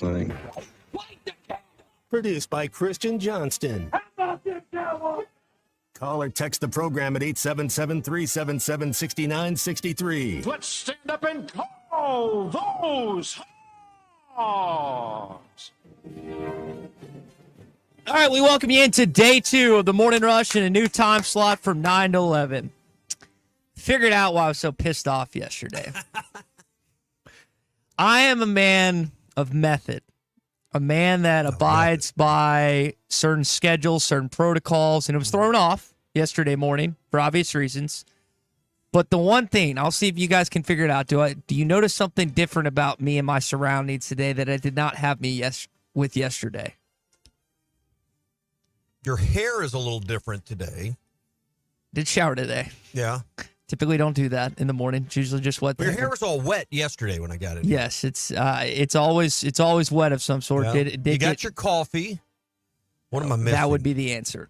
thing. Produced by Christian Johnston. Call or text the program at 877-377-6963. Let's stand up and call those hogs. All right, we welcome you into day 2 of the Morning Rush in a new time slot from 9 to 11. Figured out why I was so pissed off yesterday. I am a man of method, a man that abides by certain schedules, certain protocols, and it was thrown off yesterday morning for obvious reasons. But the one thing, I'll see if you guys can figure it out. Do you notice something different about me and my surroundings today that I did not have with yesterday? Your hair is a little different today. Did shower today. Yeah. Typically don't do that in the morning. It's usually just wet. Your hair was all wet yesterday when I got it. Yes, it's always wet of some sort. Yeah. You got your coffee. What am I missing? That would be the answer.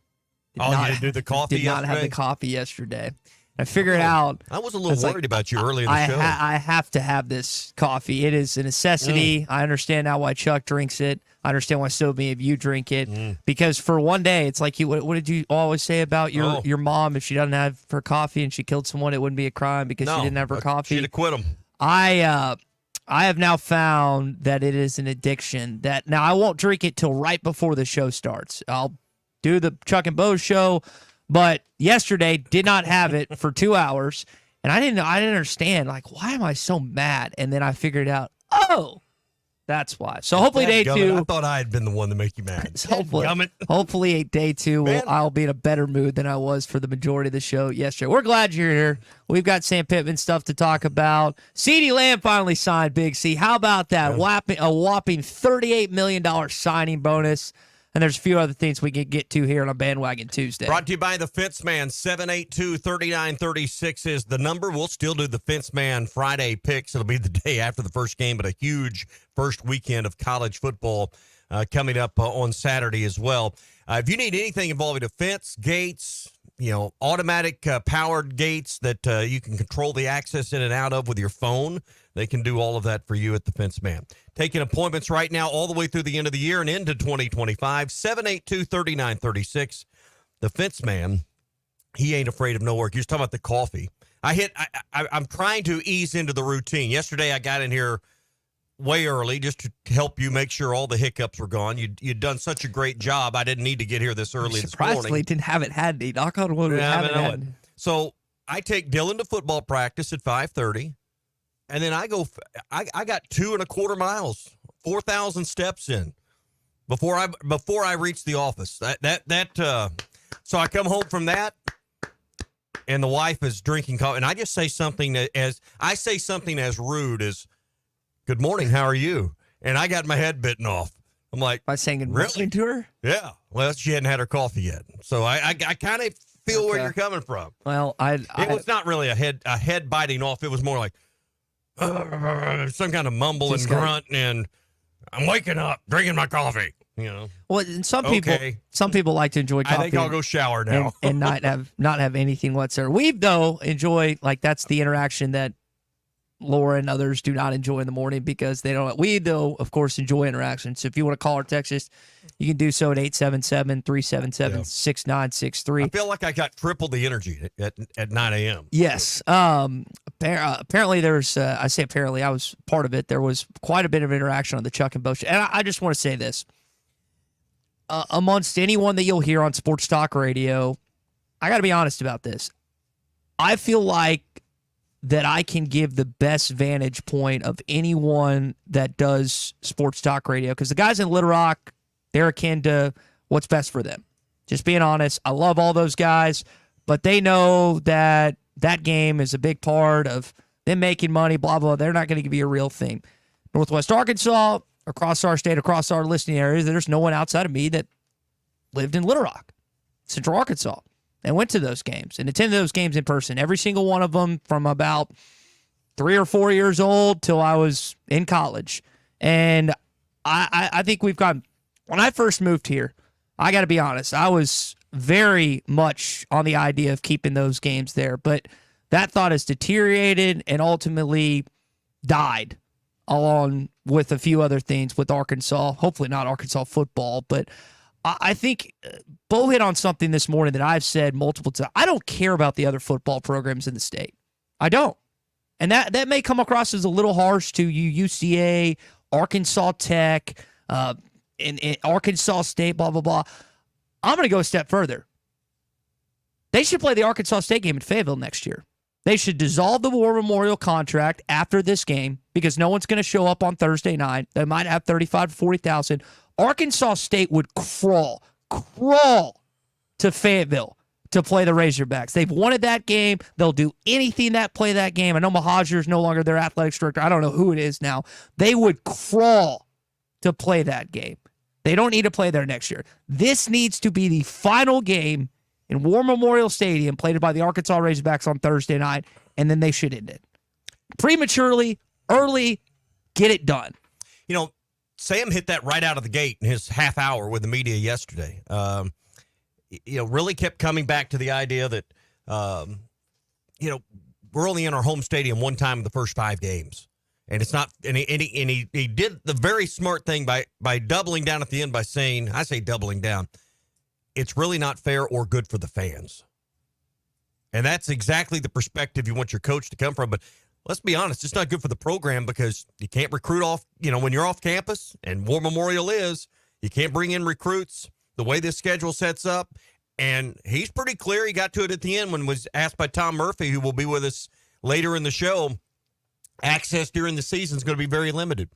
You didn't do the coffee yesterday? Did not have the coffee yesterday. I figured out. I was a little worried about you early in the show. I have to have this coffee. It is a necessity. I understand now why Chuck drinks it. I understand why so many of you drink it. Because for one day, it's like what did you always say about your mom? If she doesn't have her coffee and she killed someone, it wouldn't be a crime because she didn't have her coffee. She'd have quit them. I have now found that it is an addiction. That now I won't drink it till right before the show starts. I'll do the Chuck and Bo show. But yesterday, did not have it for 2 hours, and I didn't understand, like, why am I so mad? And then I figured out, that's why. So hopefully day 2. I thought I had been the one to make you mad. Hopefully day 2, I'll be in a better mood than I was for the majority of the show yesterday. We're glad you're here. We've got Sam Pittman stuff to talk about. CeeDee Lamb finally signed Big C. How about that? A whopping $38 million signing bonus. And there's a few other things we can get to here on a Bandwagon Tuesday. Brought to you by the Fence Man. 782-3936 is the number. We'll still do the Fence Man Friday picks. It'll be the day after the first game, but a huge first weekend of college football coming up on Saturday as well. If you need anything involving a fence, gates, automatic powered gates that you can control the access in and out of with your phone, they can do all of that for you at the Fence Man. Taking appointments right now all the way through the end of the year and into 2025. 782-3936. The Fence Man, he ain't afraid of no work. You're just talking about the coffee. I'm trying to ease into the routine. Yesterday I got in here way early just to help you make sure all the hiccups were gone. You'd done such a great job. I didn't need to get here this early this morning. Surprisingly, didn't have it handy. Knock on wood. So I take Dylan to football practice at 5:30. And then I got 2.25 miles, 4,000 steps in before I reach the office. So I come home from that, and the wife is drinking coffee, and I just say something as rude as, "Good morning, how are you?" And I got my head bitten off. I'm like, by saying good morning to her? Yeah. Well, she hadn't had her coffee yet, so I kind of feel where you're coming from. Well, it was not really a head biting off. It was more like some kind of mumble and grunt, and I'm waking up, drinking my coffee. Well, and some people like to enjoy coffee. I think I'll go shower now and not have anything whatsoever. We though enjoy, like, that's the interaction that Laura and others do not enjoy in the morning because they don't. We though, of course, enjoy interaction. So if you want to call or text us, you can do so at 877-377-6963. I feel like I got triple the energy at 9 a.m. Yes. Apparently there's, I say apparently, I was part of it. There was quite a bit of interaction on the Chuck and Bo show. And I just want to say this. Amongst anyone that you'll hear on Sports Talk Radio, I got to be honest about this. I feel like that I can give the best vantage point of anyone that does Sports Talk Radio, because the guys in Little Rock, they're akin to what's best for them. Just being honest, I love all those guys, but they know that game is a big part of them making money, blah, blah. They're not going to give you a real thing. Northwest Arkansas, across our state, across our listening areas, there's no one outside of me that lived in Little Rock, Central Arkansas, and went to those games and attended those games in person. Every single one of them from about 3 or 4 years old till I was in college. And I think we've got, when I first moved here, I got to be honest, I was very much on the idea of keeping those games there. But that thought has deteriorated and ultimately died along with a few other things with Arkansas. Hopefully not Arkansas football, but I think Bo hit on something this morning that I've said multiple times. I don't care about the other football programs in the state. I don't. And that may come across as a little harsh to you, UCA, Arkansas Tech, and Arkansas State, blah, blah, blah. I'm going to go a step further. They should play the Arkansas State game in Fayetteville next year. They should dissolve the War Memorial contract after this game because no one's going to show up on Thursday night. They might have 35 to 40,000. Arkansas State would crawl to Fayetteville to play the Razorbacks. They've wanted that game. They'll do anything that play that game. I know Mahajer is no longer their athletic director. I don't know who it is now. They would crawl to play that game. They don't need to play there next year. This needs to be the final game in War Memorial Stadium played by the Arkansas Razorbacks on Thursday night, and then they should end it. Prematurely, early, get it done. You know, Sam hit that right out of the gate in his half hour with the media yesterday. Really kept coming back to the idea that, we're only in our home stadium one time in the first 5 games. And it's not, and he did the very smart thing by doubling down at the end by saying, I say doubling down, it's really not fair or good for the fans. And that's exactly the perspective you want your coach to come from. But let's be honest, it's not good for the program because you can't recruit off, when you're off campus, and War Memorial is, you can't bring in recruits the way this schedule sets up. And he's pretty clear. He got to it at the end when he was asked by Tom Murphy, who will be with us later in the show. Access during the season is going to be very limited.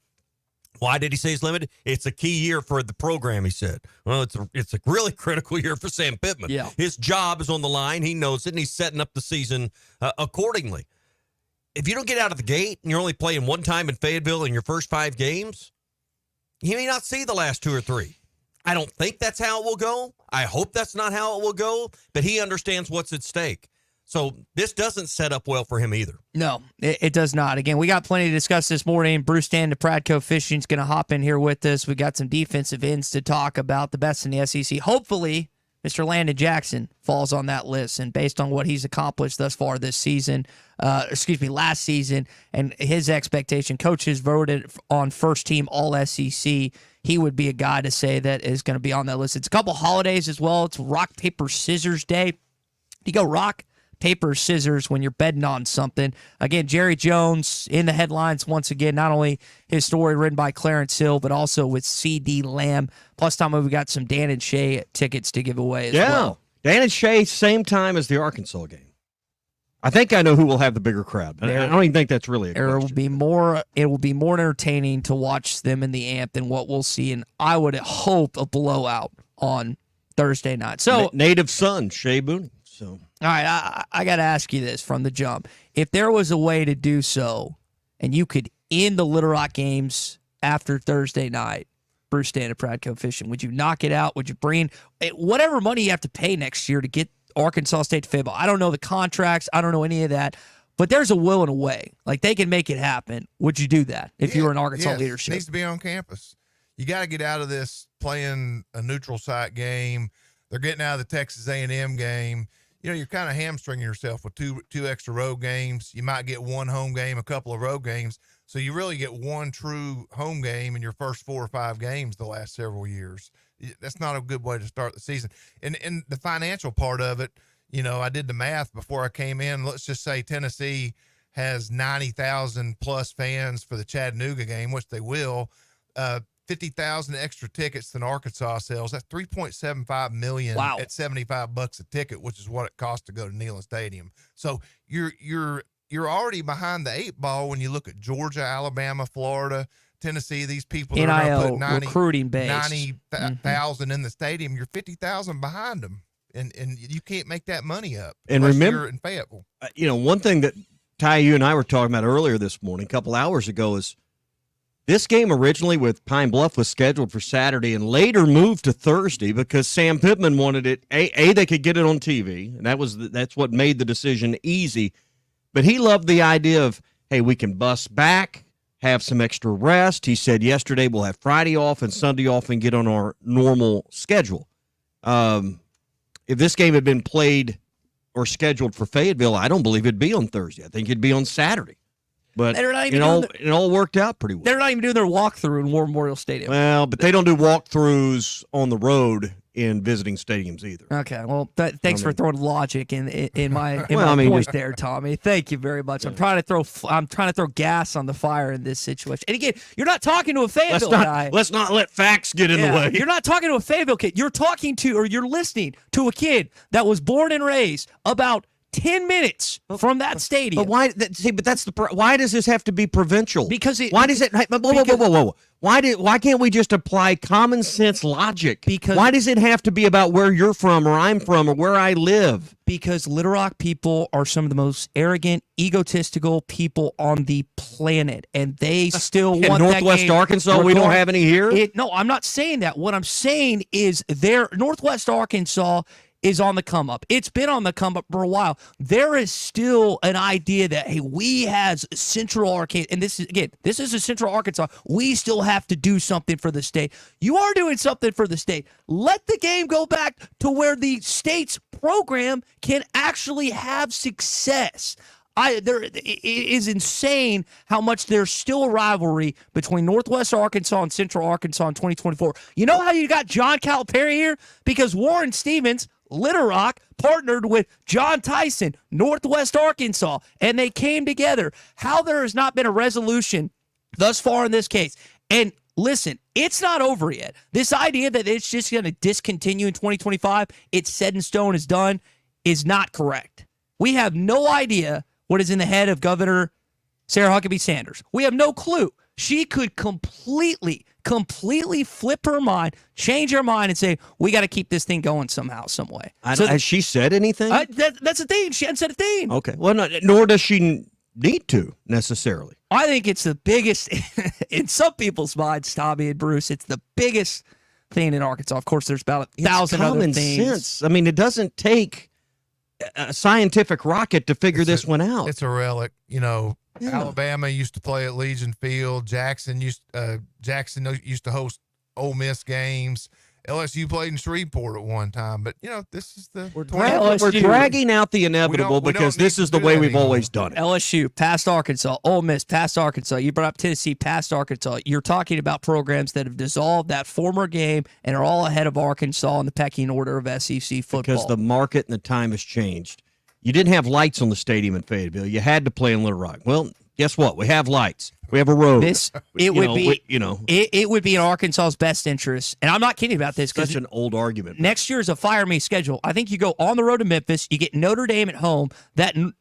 Why did he say it's limited? It's a key year for the program, he said. Well, it's a really critical year for Sam Pittman. Yeah. His job is on the line. He knows it, and he's setting up the season accordingly. If you don't get out of the gate and you're only playing one time in Fayetteville in your first 5 games, you may not see the last 2 or 3. I don't think that's how it will go. I hope that's not how it will go, but he understands what's at stake. So this doesn't set up well for him either. No, it does not. Again, we got plenty to discuss this morning. Bruce Dan, the Pradco Fishing, is going to hop in here with us. We got some defensive ends to talk about, the best in the SEC. Hopefully, Mr. Landon Jackson falls on that list. And based on what he's accomplished thus far this season, last season, and his expectation, coaches voted on first team All-SEC. He would be a guy to say that is going to be on that list. It's a couple holidays as well. It's rock, paper, scissors day. You go rock, paper, scissors when you're betting on something. Again, Jerry Jones in the headlines once again, not only his story written by Clarence Hill, but also with C.D. Lamb. Plus, Tom, we got some Dan and Shay tickets to give away as well. Dan and Shay, same time as the Arkansas game. I think I know who will have the bigger crowd. I don't even think that's really a question. It will be more entertaining to watch them in the AMP than what we'll see, and I would hope a blowout on Thursday night. So native son, Shea Booney. So all right, I got to ask you this from the jump. If there was a way to do so and you could end the Little Rock games after Thursday night, Bruce Dan of Pradco Fishing, would you knock it out? Would you bring whatever money you have to pay next year to get Arkansas State to Fayetteville? I don't know the contracts. I don't know any of that. But there's a will and a way. Like, they can make it happen. Would you do that if you were in Arkansas leadership? It needs to be on campus. You got to get out of this playing a neutral site game. They're getting out of the Texas A&M game. You're kind of hamstringing yourself with two extra road games. You might get one home game, a couple of road games. So you really get one true home game in your first 4 or 5 games the last several years. That's not a good way to start the season. And the financial part of it, I did the math before I came in. Let's just say Tennessee has 90,000 plus fans for the Chattanooga game, which they will. 50,000 extra tickets than Arkansas sells. That's $3.75 million at $75 a ticket, which is what it costs to go to Neyland Stadium. So you're already behind the 8 ball when you look at Georgia, Alabama, Florida, Tennessee. These people that are going to put recruiting base 90,000 in the stadium. You're 50,000 behind them, and you can't make that money up. And remember, you're in Fayetteville. One thing that Ty, you and I were talking about earlier this morning, a couple hours ago, is this game originally with Pine Bluff was scheduled for Saturday and later moved to Thursday because Sam Pittman wanted it. They could get it on TV, and that's what made the decision easy. But he loved the idea of, hey, we can bus back, have some extra rest. He said yesterday we'll have Friday off and Sunday off and get on our normal schedule. If this game had been played or scheduled for Fayetteville, I don't believe it'd be on Thursday. I think it'd be on Saturday. But They're not even it all worked out pretty well. They're not even doing their walkthrough in War Memorial Stadium. Well, but they don't do walkthroughs on the road in visiting stadiums either. Okay, well, thanks for throwing logic in my point there, Tommy. Thank you very much. Yeah. I'm trying to throw gas on the fire in this situation. And again, you're not talking to a Fayetteville guy. Let's not let facts get in the way. You're not talking to a Fayetteville kid. You're talking to, or you're listening to a kid that was born and raised about 10 minutes from that stadium. But why? But that's why does this have to be provincial? Because why does it? Whoa. Why can't we just apply common sense logic? Because why does it have to be about where you're from or I'm from or where I live? Because Little Rock people are some of the most arrogant, egotistical people on the planet, and they still want Northwest that game. Arkansas. We don't have any here. No, I'm not saying that. What I'm saying is, Northwest Arkansas is on the come up. It's been on the come up for a while. There is still an idea that, hey, we has Central Arkansas, and this is a Central Arkansas. We still have to do something for the state. You are doing something for the state. Let the game go back to where the state's program can actually have success. It is insane how much there's still a rivalry between Northwest Arkansas and Central Arkansas in 2024. You know how you got John Calipari here? Because Warren Stevens, Little Rock, partnered with John Tyson, Northwest Arkansas, and they came together. How there has not been a resolution thus far in this case. And listen, it's not over yet. This idea that it's just going to discontinue in 2025, it's set in stone, is done, is not correct. We have no idea what is in the head of Governor Sarah Huckabee Sanders. We have no clue. She could completely flip her mind, change her mind, and say, we got to keep this thing going somehow, some way. Has she said anything? That's the thing. She hasn't said a thing. Okay. Well, nor does she need to, necessarily. I think it's the biggest, in some people's minds, Tommy and Bruce, it's the biggest thing in Arkansas. Of course, there's about 1,000 other things. Common sense. I mean, it doesn't take a scientific rocket to figure this one out. It's a relic, Yeah. Alabama used to play at Legion Field. Jackson used to host Ole Miss games. LSU played in Shreveport at one time, but this is the we're dragging out the inevitable because this is the way we've always done it. LSU past Arkansas, Ole Miss past Arkansas. You brought up Tennessee past Arkansas. You're talking about programs that have dissolved that former game and are all ahead of Arkansas in the pecking order of SEC football because the market and the time has changed. You didn't have lights on the stadium in Fayetteville. You had to play in Little Rock. Well, guess what? We have lights. We have a road. It would be in Arkansas's best interest, and I'm not kidding about this. Such an old argument. Next year is a fire me schedule. I think you go on the road to Memphis. You get Notre Dame at home. The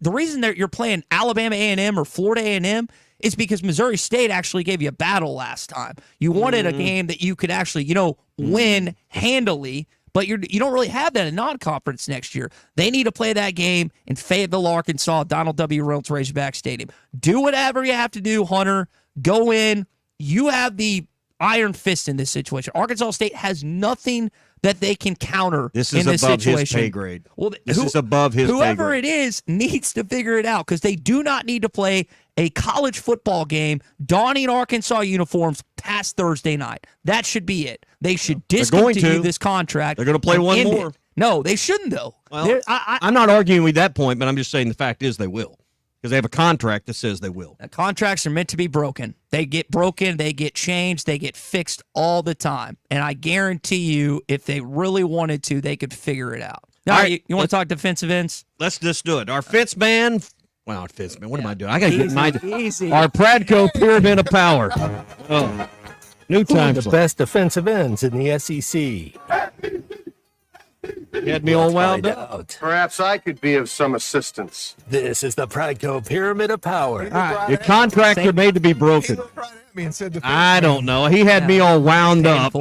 reason that you're playing Alabama A&M or Florida A&M is because Missouri State actually gave you a battle last time. You wanted a game that you could actually, win handily. But you don't really have that in non-conference next year. They need to play that game in Fayetteville, Arkansas, Donald W. Reynolds Razorback Stadium. Do whatever you have to do, Hunter. Go in. You have the iron fist in this situation. Arkansas State has nothing that they can counter in this situation. This is above his pay grade. Well, this is above his pay grade. Whoever it is needs to figure it out because they do not need to play a college football game donning Arkansas uniforms past Thursday night. That should be it. They should discontinue this contract. They're going to play one more. No, they shouldn't, though. Well, I'm not arguing with that point, but I'm just saying the fact is they will. Because they have a contract that says they will. Contracts are meant to be broken. They get broken, they get changed, they get fixed all the time. And I guarantee you, if they really wanted to, they could figure it out. All right, you want to talk defensive ends? Let's just do it. Our fence man. Wow, fence man. What am I doing? I got to get our Pradco Pyramid of Power. Oh, new time. The best defensive ends in the SEC. You had me all wound up. Perhaps I could be of some assistance. This is the Pradco Pyramid of Power. All right. Your contracts are made to be broken. I don't know. He had me all wound up.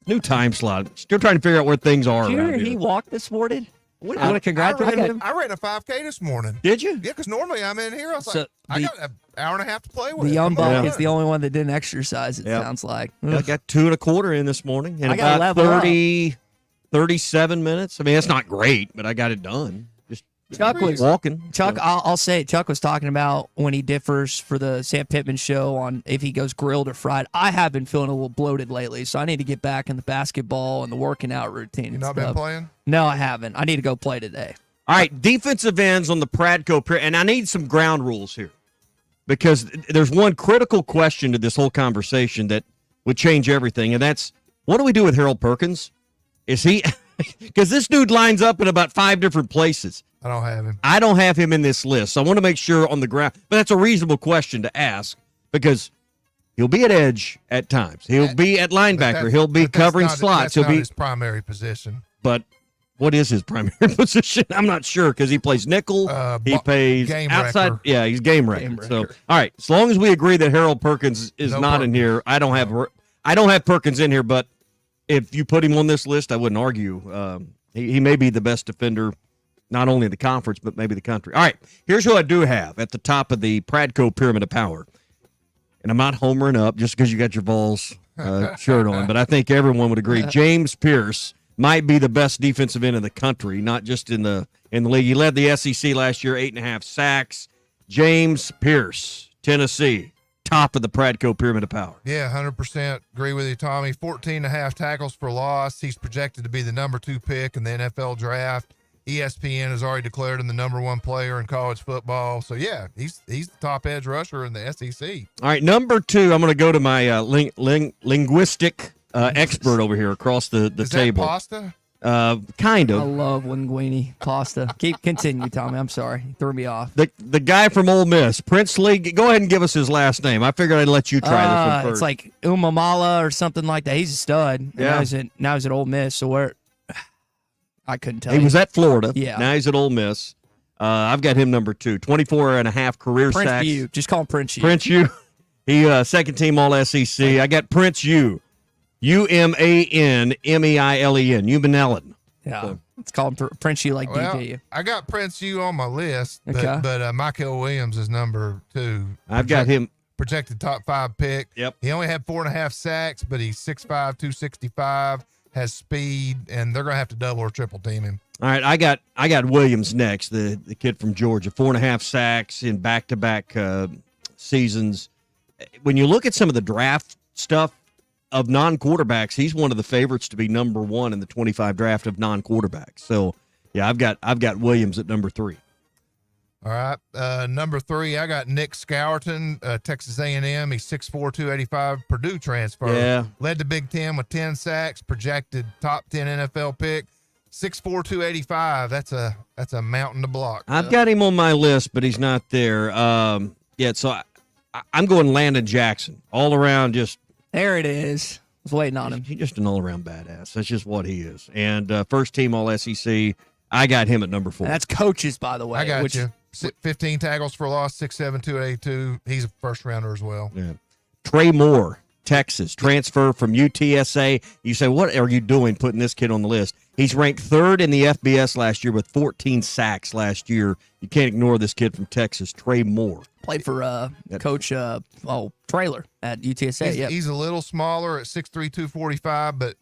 New time slot. Still trying to figure out where things are. Did you hear he walked this morning? I want to congratulate him. I ran a 5K this morning. Did you? Yeah, because normally I'm in here. I was I got an hour and a half to play with. The young buck is the only one that didn't exercise, it sounds like. I got 2.25 in this morning. And about 37 minutes. I mean, that's not great, but I got it done. Just Chuck was walking. Chuck, I'll say it. Chuck was talking about when he differs for the Sam Pittman show on if he goes grilled or fried. I have been feeling a little bloated lately, so I need to get back in the basketball and the working out routine. You not been playing? No, I haven't. I need to go play today. All right, defensive ends on the Pradco, and I need some ground rules here. because there's one critical question to this whole conversation that would change everything, and that's, what do we do with Harold Perkins? Is he – because this dude lines up in about 5 different places. I don't have him. I don't have him in this list, so I want to make sure on the ground. But that's a reasonable question to ask because he'll be at edge at times. He'll be at linebacker. He'll be covering slots. That's He'll be his primary position. But what is his primary position? I'm not sure because he plays nickel. He plays game outside. wrecker. Yeah, he's game wrecker. So, all right, as long as we agree that Harold Perkins is not in here, I don't have Perkins in here. But if you put him on this list, I wouldn't argue. He may be the best defender, not only in the conference but maybe the country. All right, here's who I do have at the top of the Pradco Pyramid of Power. And I'm not homering up just because you got your Vols shirt on, but I think everyone would agree. James Pierce might be the best defensive end in the country, not just in the league. He led the SEC last year, 8.5 sacks. James Pierce, Tennessee, top of the Pradco Pyramid of Power. Yeah, 100% agree with you, Tommy. 14.5 tackles for loss. He's projected to be the number 2 pick in the NFL draft. ESPN has already declared him the number 1 player in college football. So, yeah, he's the top edge rusher in the SEC. All right, number 2, I'm going to go to my linguistic expert over here across the table. Is that pasta? Kind I of. love linguine pasta. Continue, Tommy. I'm sorry. You threw me off. The guy from Ole Miss, Princely, go ahead and give us his last name. I figured I'd let you try this one first. It's like Umamala or something like that. He's a stud. Yeah. Now he's at Ole Miss, so where I couldn't tell you. He was at Florida. Yeah. Now he's at Ole Miss. I've got him number 2, 24.5 career Prince sacks. U. Just call him Prince U. Prince U. He second team All SEC. I got Prince U. UMANMEILEN. Umanellen. Yeah. Let's call him Prince U like DJU. I got Prince U on my list, Okay. but Michael Williams is number 2. I've got him. Projected top 5 pick. Yep. He only had 4.5 sacks, but he's 6'5", 265, has speed, and they're going to have to double or triple team him. All right, I got Williams next, the kid from Georgia, 4.5 sacks in back-to-back seasons. When you look at some of the draft stuff of non-quarterbacks, he's one of the favorites to be number 1 in the 25 draft of non-quarterbacks. So, yeah, I've got Williams at number 3. All right, number 3, I got Nick Scourton, Texas A&M. He's 6'4", 285, Purdue transfer. Yeah. Led the Big Ten with 10 sacks, projected top 10 NFL pick. 6'4", 285. That's a mountain to block. I've got him on my list, but he's not there. So I'm going Landon Jackson. All around, just There it is. I was waiting on him. he's just an all-around badass. That's just what he is. And first team All SEC, I got him at number 4. And that's coaches, by the way. I got you. 15 tackles for loss, 6'7", 282. He's a first rounder as well. Yeah. Trey Moore, Texas, transfer from UTSA. You say, what are you doing putting this kid on the list? He's ranked 3rd in the FBS last year with 14 sacks last year. You can't ignore this kid from Texas, Trey Moore. Played for Coach Trailer at UTSA. He's a little smaller at 6'3", 245, but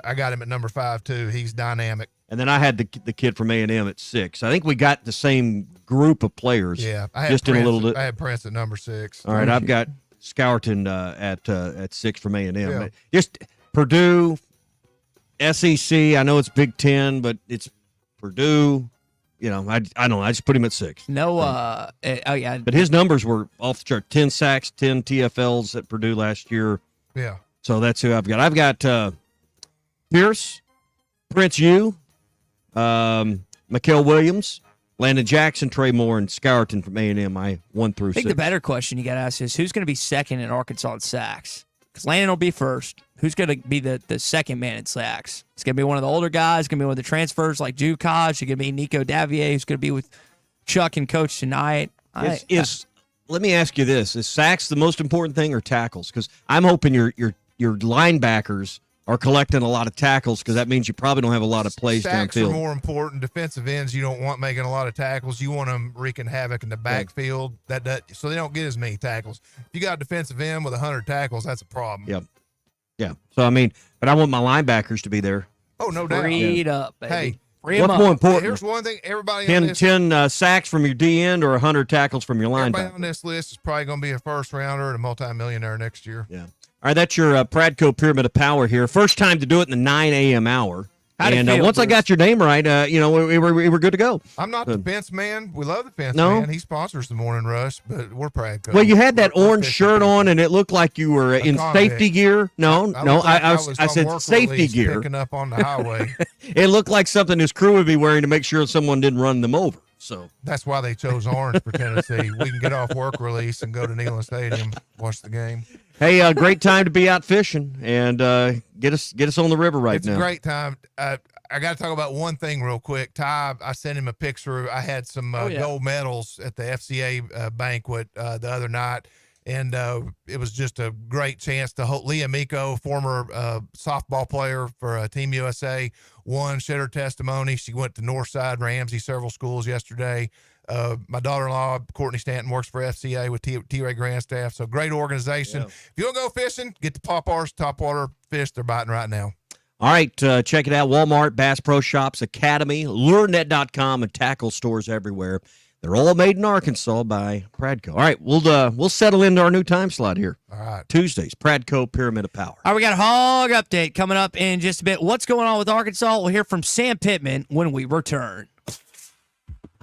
I got him at number 5 too. He's dynamic. And then I had the kid from A&M at 6. I think we got the same group of players. Yeah, I had Prince at number 6. All right, I've got Scourton at 6 from A&M. Yeah. Just Purdue, SEC. I know it's Big Ten, but it's Purdue. You know, I don't know. I just put him at 6. No, oh yeah. But his numbers were off the chart. 10 sacks, 10 TFLs at Purdue last year. Yeah. So that's who I've got. I've got Pierce, Prince U, Mikael Williams, Landon Jackson, Trey Moore, and Scourton from A&M. I 1 through 6. I think the better question you got to ask is who's going to be second in Arkansas in sacks? Because Landon will be first. Who's going to be the second man in sacks? It's going to be one of the older guys. It's going to be one of the transfers like Jukaj. It's going to be Nico Davier, who's going to be with Chuck and Coach tonight. Let me ask you this: is sacks the most important thing, or tackles? Because I'm hoping your linebackers are collecting a lot of tackles, because that means you probably don't have a lot of plays Sacks downfield. Are more important. Defensive ends, you don't want making a lot of tackles. You want them wreaking havoc in the backfield. So they don't get as many tackles. If you got a defensive end with 100 tackles, that's a problem. Yep. Yeah. So I mean, but I want my linebackers to be there. Oh, no doubt. Freed up, baby. Hey, what's more important? Here's one thing. Everybody 10 sacks from your D end or 100 tackles from your everybody linebacker. on this list is probably going to be a first rounder and a multimillionaire next year. Yeah. All right, that's your Pradco Pyramid of Power here. First time to do it in the 9 a.m. hour. How'd it And feel, once I Bruce? got your name right, we were good to go. I'm not the fence man. We love the fence No? man. He sponsors the Morning Rush, but we're Pradco. Well, you had that We're orange fishing shirt people. on, and it looked like you were in convict. safety gear. No, looked no, like I was on said work safety release gear. picking up on the highway. It looked like something his crew would be wearing to make sure someone didn't run them over. So That's why they chose orange for Tennessee. We can get off work release and go to Neyland Stadium, watch the game. hey, great time to be out fishing and get us on the river right It's now. a great time. I got to talk about one thing real quick. Ty, I sent him a picture. I had some gold medals at the FCA banquet the other night, and it was just a great chance to hold Leah Miko, former softball player for Team USA, won, shared her testimony. She went to Northside Ramsey several schools yesterday. My daughter-in-law, Courtney Stanton, works for FCA with T-Ray Grandstaff. So great organization. Yeah. If you want to go fishing, get the Poppars, topwater fish. They're biting right now. All right, check it out. Walmart, Bass Pro Shops, Academy, LureNet.com, and tackle stores everywhere. They're all made in Arkansas by Pradco. All right, we'll settle into our new time slot here. All right. Tuesdays, Pradco Pyramid of Power. All right, we got a hog update coming up in just a bit. What's going on with Arkansas? We'll hear from Sam Pittman when we return.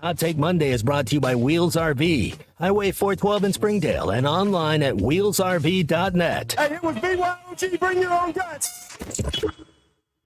Hot Take Monday is brought to you by Wheels RV, Highway 412 in Springdale, and online at wheelsrv.net. Hey, it was BYOG. Bring your own guts.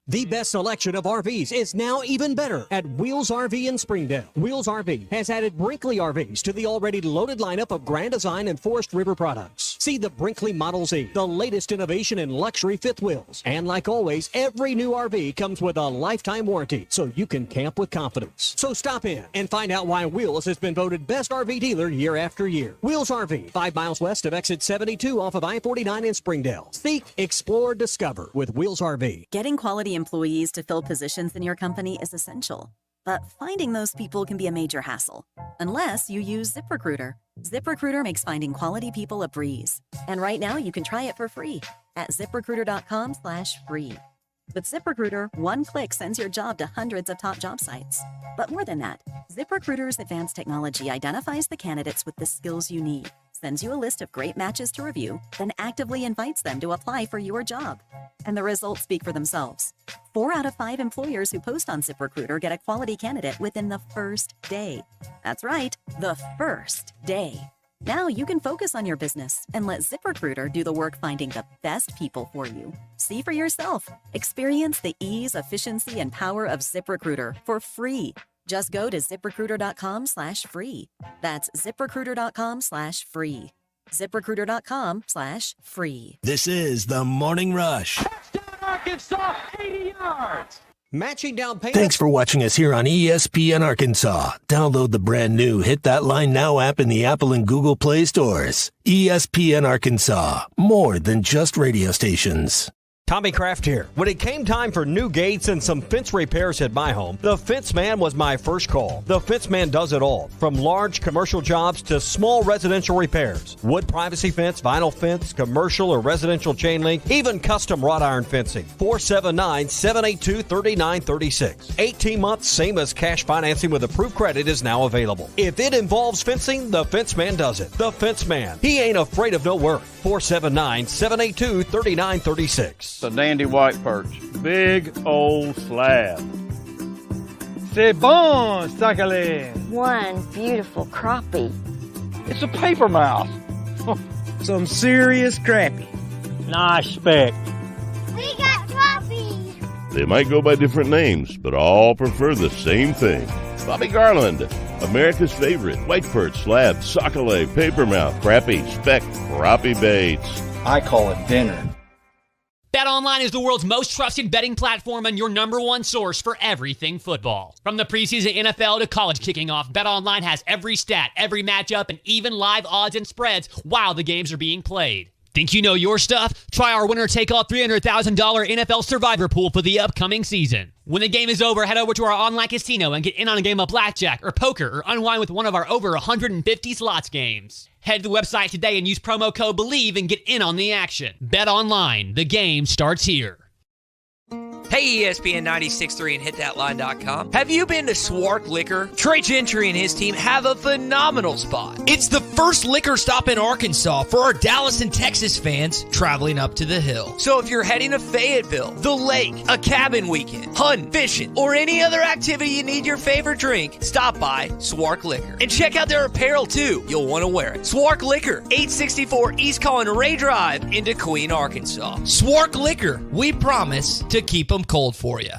The best selection of RVs is now even better at Wheels RV in Springdale. Wheels RV has added Brinkley RVs to the already loaded lineup of Grand Design and Forest River products. See the Brinkley Model Z, the latest innovation in luxury fifth wheels. And like always, every new RV comes with a lifetime warranty, so you can camp with confidence. So stop in and find out why Wheels has been voted best RV dealer year after year. Wheels RV, 5 miles west of exit 72 off of I-49 in Springdale. Seek, explore, discover with Wheels RV. Getting quality employees to fill positions in your company is essential, but finding those people can be a major hassle, unless you use ZipRecruiter. ZipRecruiter makes finding quality people a breeze. And right now you can try it for free at ZipRecruiter.com/free. With ZipRecruiter, one click sends your job to hundreds of top job sites. But more than that, ZipRecruiter's advanced technology identifies the candidates with the skills you need, sends you a list of great matches to review, then actively invites them to apply for your job. And the results speak for themselves. 4 out of 5 employers who post on ZipRecruiter get a quality candidate within the first day. That's right, the first day. Now you can focus on your business and let ZipRecruiter do the work finding the best people for you. See for yourself. Experience the ease, efficiency, and power of ZipRecruiter for free. Just go to ZipRecruiter.com/free. That's ZipRecruiter.com/free. ZipRecruiter.com/free. This is the Morning Rush. Touchdown, Arkansas, 80 yards. Matching down payments. Thanks for watching us here on ESPN Arkansas. Download the brand new Hit That Line Now app in the Apple and Google Play stores. ESPN Arkansas, more than just radio stations. Tommy Kraft here. When it came time for new gates and some fence repairs at my home, the Fence Man was my first call. The Fence Man does it all, from large commercial jobs to small residential repairs. Wood privacy fence, vinyl fence, commercial or residential chain link, even custom wrought iron fencing. 479-782-3936. 18 months, same as cash financing with approved credit is now available. If it involves fencing, the Fence Man does it. The Fence Man. He ain't afraid of no work. 479-782-3936. It's a dandy white perch. Big old slab. C'est bon, Sakale. One beautiful crappie. It's a paper mouse. Some serious crappie. Nice speck. We got crappies. They might go by different names, but all prefer the same thing. Bobby Garland, America's favorite white perch, slab, sockeye, papermouth, crappie, speck, crappie baits. I call it dinner. BetOnline is the world's most trusted betting platform and your number one source for everything football. From the preseason NFL to college kicking off, BetOnline has every stat, every matchup, and even live odds and spreads while the games are being played. Think you know your stuff? Try our winner-take-all $300,000 NFL Survivor Pool for the upcoming season. When the game is over, head over to our online casino and get in on a game of blackjack or poker or unwind with one of our over 150 slots games. Head to the website today and use promo code BELIEVE and get in on the action. Bet online. The game starts here. Hey, ESPN 96.3 and hitthatline.com. Have you been to Swark Liquor? Trey Gentry and his team have a phenomenal spot. It's the first liquor stop in Arkansas for our Dallas and Texas fans traveling up to the hill. So if you're heading to Fayetteville, the lake, a cabin weekend, hunting, fishing, or any other activity you need your favorite drink, stop by Swark Liquor. And check out their apparel too. You'll want to wear it. Swark Liquor, 864 East Collin Ray Drive in Queen, Arkansas. Swark Liquor, we promise to keep them cold for you.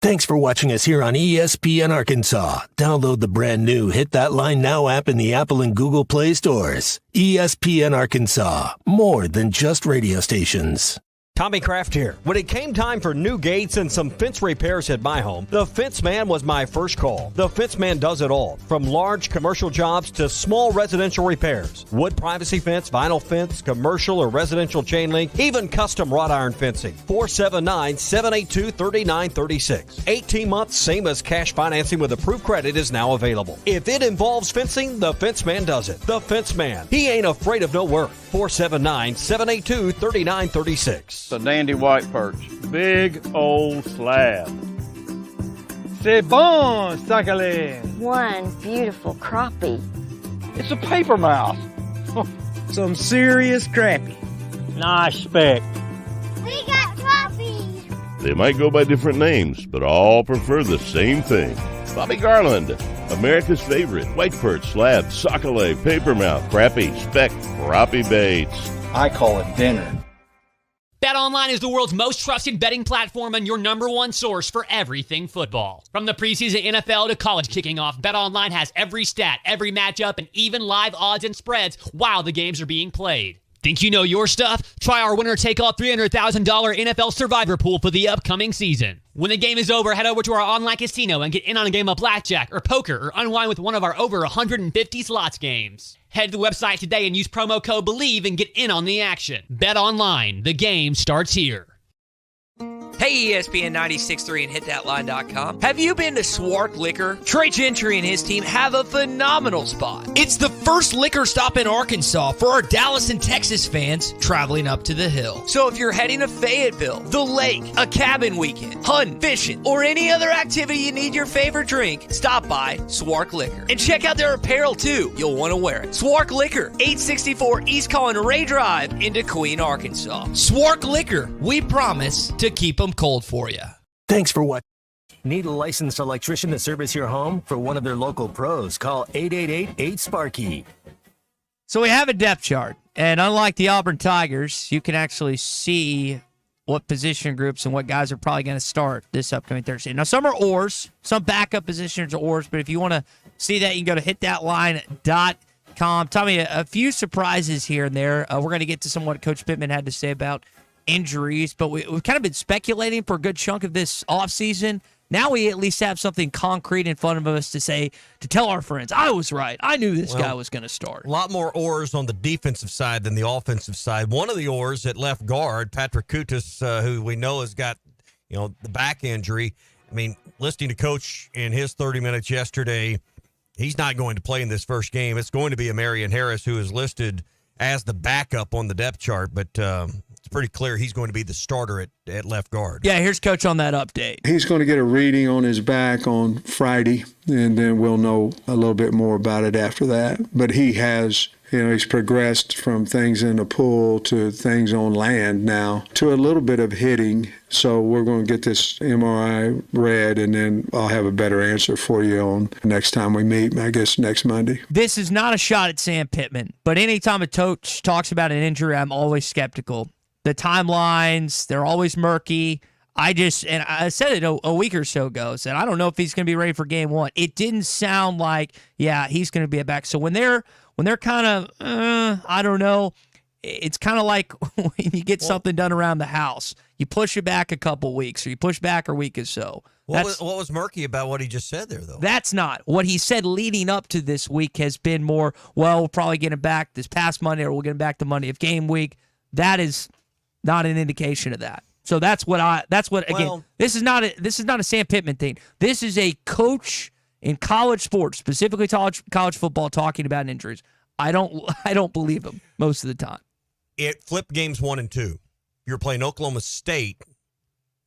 Thanks for watching us here on ESPN Arkansas. Download the brand new Hit That Line Now app in the Apple and Google Play stores. ESPN Arkansas, more than just radio stations. Tommy Kraft here. When it came time for new gates and some fence repairs at my home, the Fence Man was my first call. The Fence Man does it all, from large commercial jobs to small residential repairs. Wood privacy fence, vinyl fence, commercial or residential chain link, even custom wrought iron fencing. 479-782-3936. 18 months, same as cash financing with approved credit is now available. If it involves fencing, the Fence Man does it. The Fence Man. He ain't afraid of no work. 479-782-3936. It's a dandy white perch. Big old slab. C'est bon, Sakhalin. One beautiful crappie. It's a paper mouse. Some serious crappie. Nice speck. We got crappies. They might go by different names, but all prefer the same thing. Bobby Garland, America's favorite white perch, slab, sockeye, papermouth, crappie, speck, crappie baits. I call it dinner. BetOnline is the world's most trusted betting platform and your number one source for everything football. From the preseason NFL to college kicking off, BetOnline has every stat, every matchup, and even live odds and spreads while the games are being played. Think you know your stuff? Try our winner-take-all $300,000 NFL Survivor Pool for the upcoming season. When the game is over, head over to our online casino and get in on a game of blackjack or poker or unwind with one of our over 150 slots games. Head to the website today and use promo code BELIEVE and get in on the action. Bet online. The game starts here. Hey, ESPN 96.3 and hitthatline.com. Have you been to Swark Liquor? Trey Gentry and his team have a phenomenal spot. It's the first liquor stop in Arkansas for our Dallas and Texas fans traveling up to the hill. So if you're heading to Fayetteville, the lake, a cabin weekend, hunting, fishing, or any other activity you need your favorite drink, stop by Swark Liquor. And check out their apparel too. You'll want to wear it. Swark Liquor, 864 East Collin Ray Drive in Queen, Arkansas. Swark Liquor, we promise to keep them cold for you. Thanks for watching. Need a licensed electrician to service your home? For one of their local pros, call 888-8-SPARKY. So we have a depth chart, and unlike the Auburn Tigers, you can actually see what position groups and what guys are probably going to start this upcoming Thursday. Now, some are oars, some backup positions are oars, but if you want to see that, you can go to hitthatline.com. Tommy, a few surprises here and there. We're going to get to some what Coach Pittman had to say about injuries, but we've kind of been speculating for a good chunk of this offseason. Now we at least have something concrete in front of us to say, to tell our friends, I was right. I knew this guy was going to start. A lot more oars on the defensive side than the offensive side. One of the oars at left guard, Patrick Kutas, who we know has got, the back injury. I mean, listening to Coach in his 30 minutes yesterday, he's not going to play in this first game. It's going to be Marion Harris, who is listed as the backup on the depth chart, but it's pretty clear he's going to be the starter at left guard. Yeah, here's Coach on that update. He's going to get a reading on his back on Friday, and then we'll know a little bit more about it after that. But he has, he's progressed from things in the pool to things on land now to a little bit of hitting. So we're going to get this MRI read, and then I'll have a better answer for you on next time we meet, I guess next Monday. This is not a shot at Sam Pittman, but anytime a coach talks about an injury, I'm always skeptical. The timelines, they're always murky. I said it a week or so ago, said I don't know if he's going to be ready for game one. It didn't sound like, he's going to be back. So when they're kind of, I don't know, it's kind of like when you get something done around the house. You push it back a couple weeks, or you push back a week or so. What was murky about what he just said there, though? That's not. What he said leading up to this week has been more, we'll probably get him back this past Monday, or we'll get him back the Monday of game week. That is not an indication of that. So this is not a Sam Pittman thing. This is a coach in college sports, specifically college football, talking about injuries. I don't believe him most of the time. It flipped games 1 and 2. You're playing Oklahoma State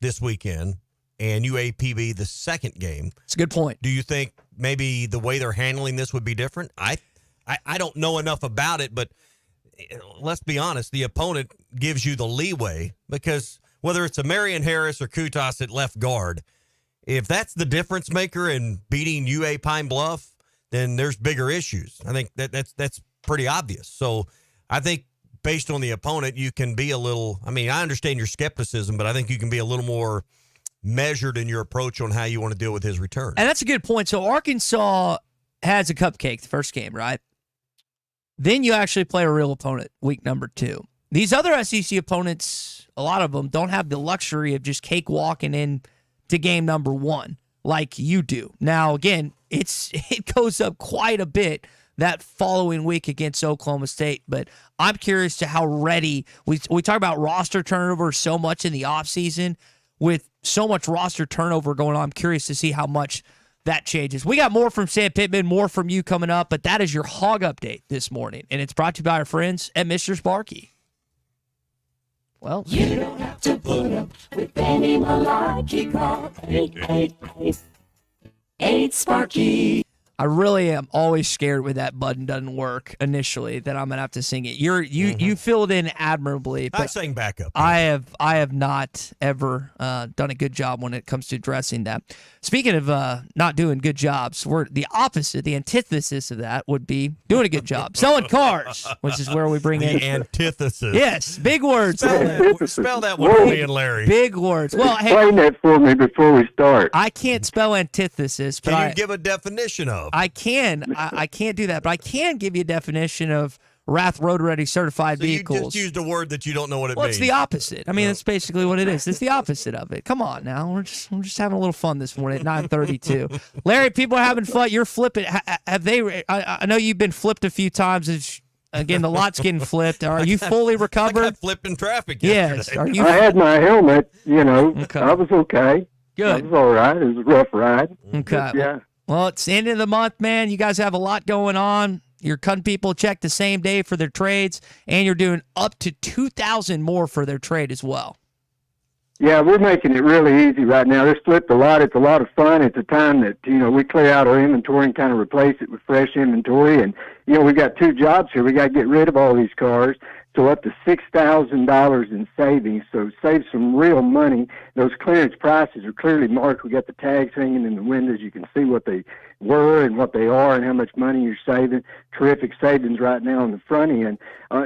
this weekend. and UAPB the second game. It's a good point. Do you think maybe the way they're handling this would be different? I don't know enough about it, but let's be honest, the opponent gives you the leeway because whether it's a Marion Harris or Kutas at left guard, if that's the difference maker in beating UA Pine Bluff, then there's bigger issues. I think that's pretty obvious. So I think based on the opponent, you can be a little, I understand your skepticism, but I think you can be a little more measured in your approach on how you want to deal with his return. And that's a good point. So Arkansas has a cupcake the first game, right? Then you actually play a real opponent week number 2. These other SEC opponents, a lot of them, don't have the luxury of just cakewalking in to game number 1 like you do. Now, again, it goes up quite a bit that following week against Oklahoma State, but I'm curious to how ready we talk about roster turnover so much in the offseason. With so much roster turnover going on, I'm curious to see how much that changes. We got more from Sam Pittman, more from you coming up, but that is your hog update this morning, and it's brought to you by our friends at Mr. Sparky. Well, you don't have to put up with any malarkey. Call 888-8-SPARKY. I really am always scared when that button doesn't work initially that I'm gonna have to sing it. You filled in admirably. But I sang backup. I have not ever done a good job when it comes to addressing that. Speaking of not doing good jobs, we're the opposite. The antithesis of that would be doing a good job, selling cars, which is where we bring in the antithesis. Yes, big words. Spell that one for me and Larry. Big words. Well, hey, explain that for me before we start. I can't spell antithesis, but Can you give a definition of? I can. I can't do that, but I can give you a definition of Wrath Road Ready certified vehicles. You just used a word that you don't know what it Well, means. it's the opposite. That's basically what it is. It's the opposite of it. Come on now. We're just having a little fun this morning at 9:32. Larry, people are having fun. You're flipping. Have they? I know you've been flipped a few times. Again, the lot's getting flipped. Are you fully recovered? I got flipped in traffic yes. yesterday. Are you? I had my helmet. Okay. I was okay. Good. I was all right. It was a rough ride. Okay. But, yeah. Well, it's the end of the month, man. You guys have a lot going on. Your cutting people check the same day for their trades, and you're doing up to $2,000 more for their trade as well. Yeah, we're making it really easy right now. This flipped a lot. It's a lot of fun. It's a time that, we clear out our inventory and kind of replace it with fresh inventory. And, we got 2 jobs here. We got to get rid of all these cars. So up to $6,000 in savings. So save some real money. Those clearance prices are clearly marked. We got the tags hanging in the windows. You can see what they were and what they are and how much money you're saving. Terrific savings right now on the front end.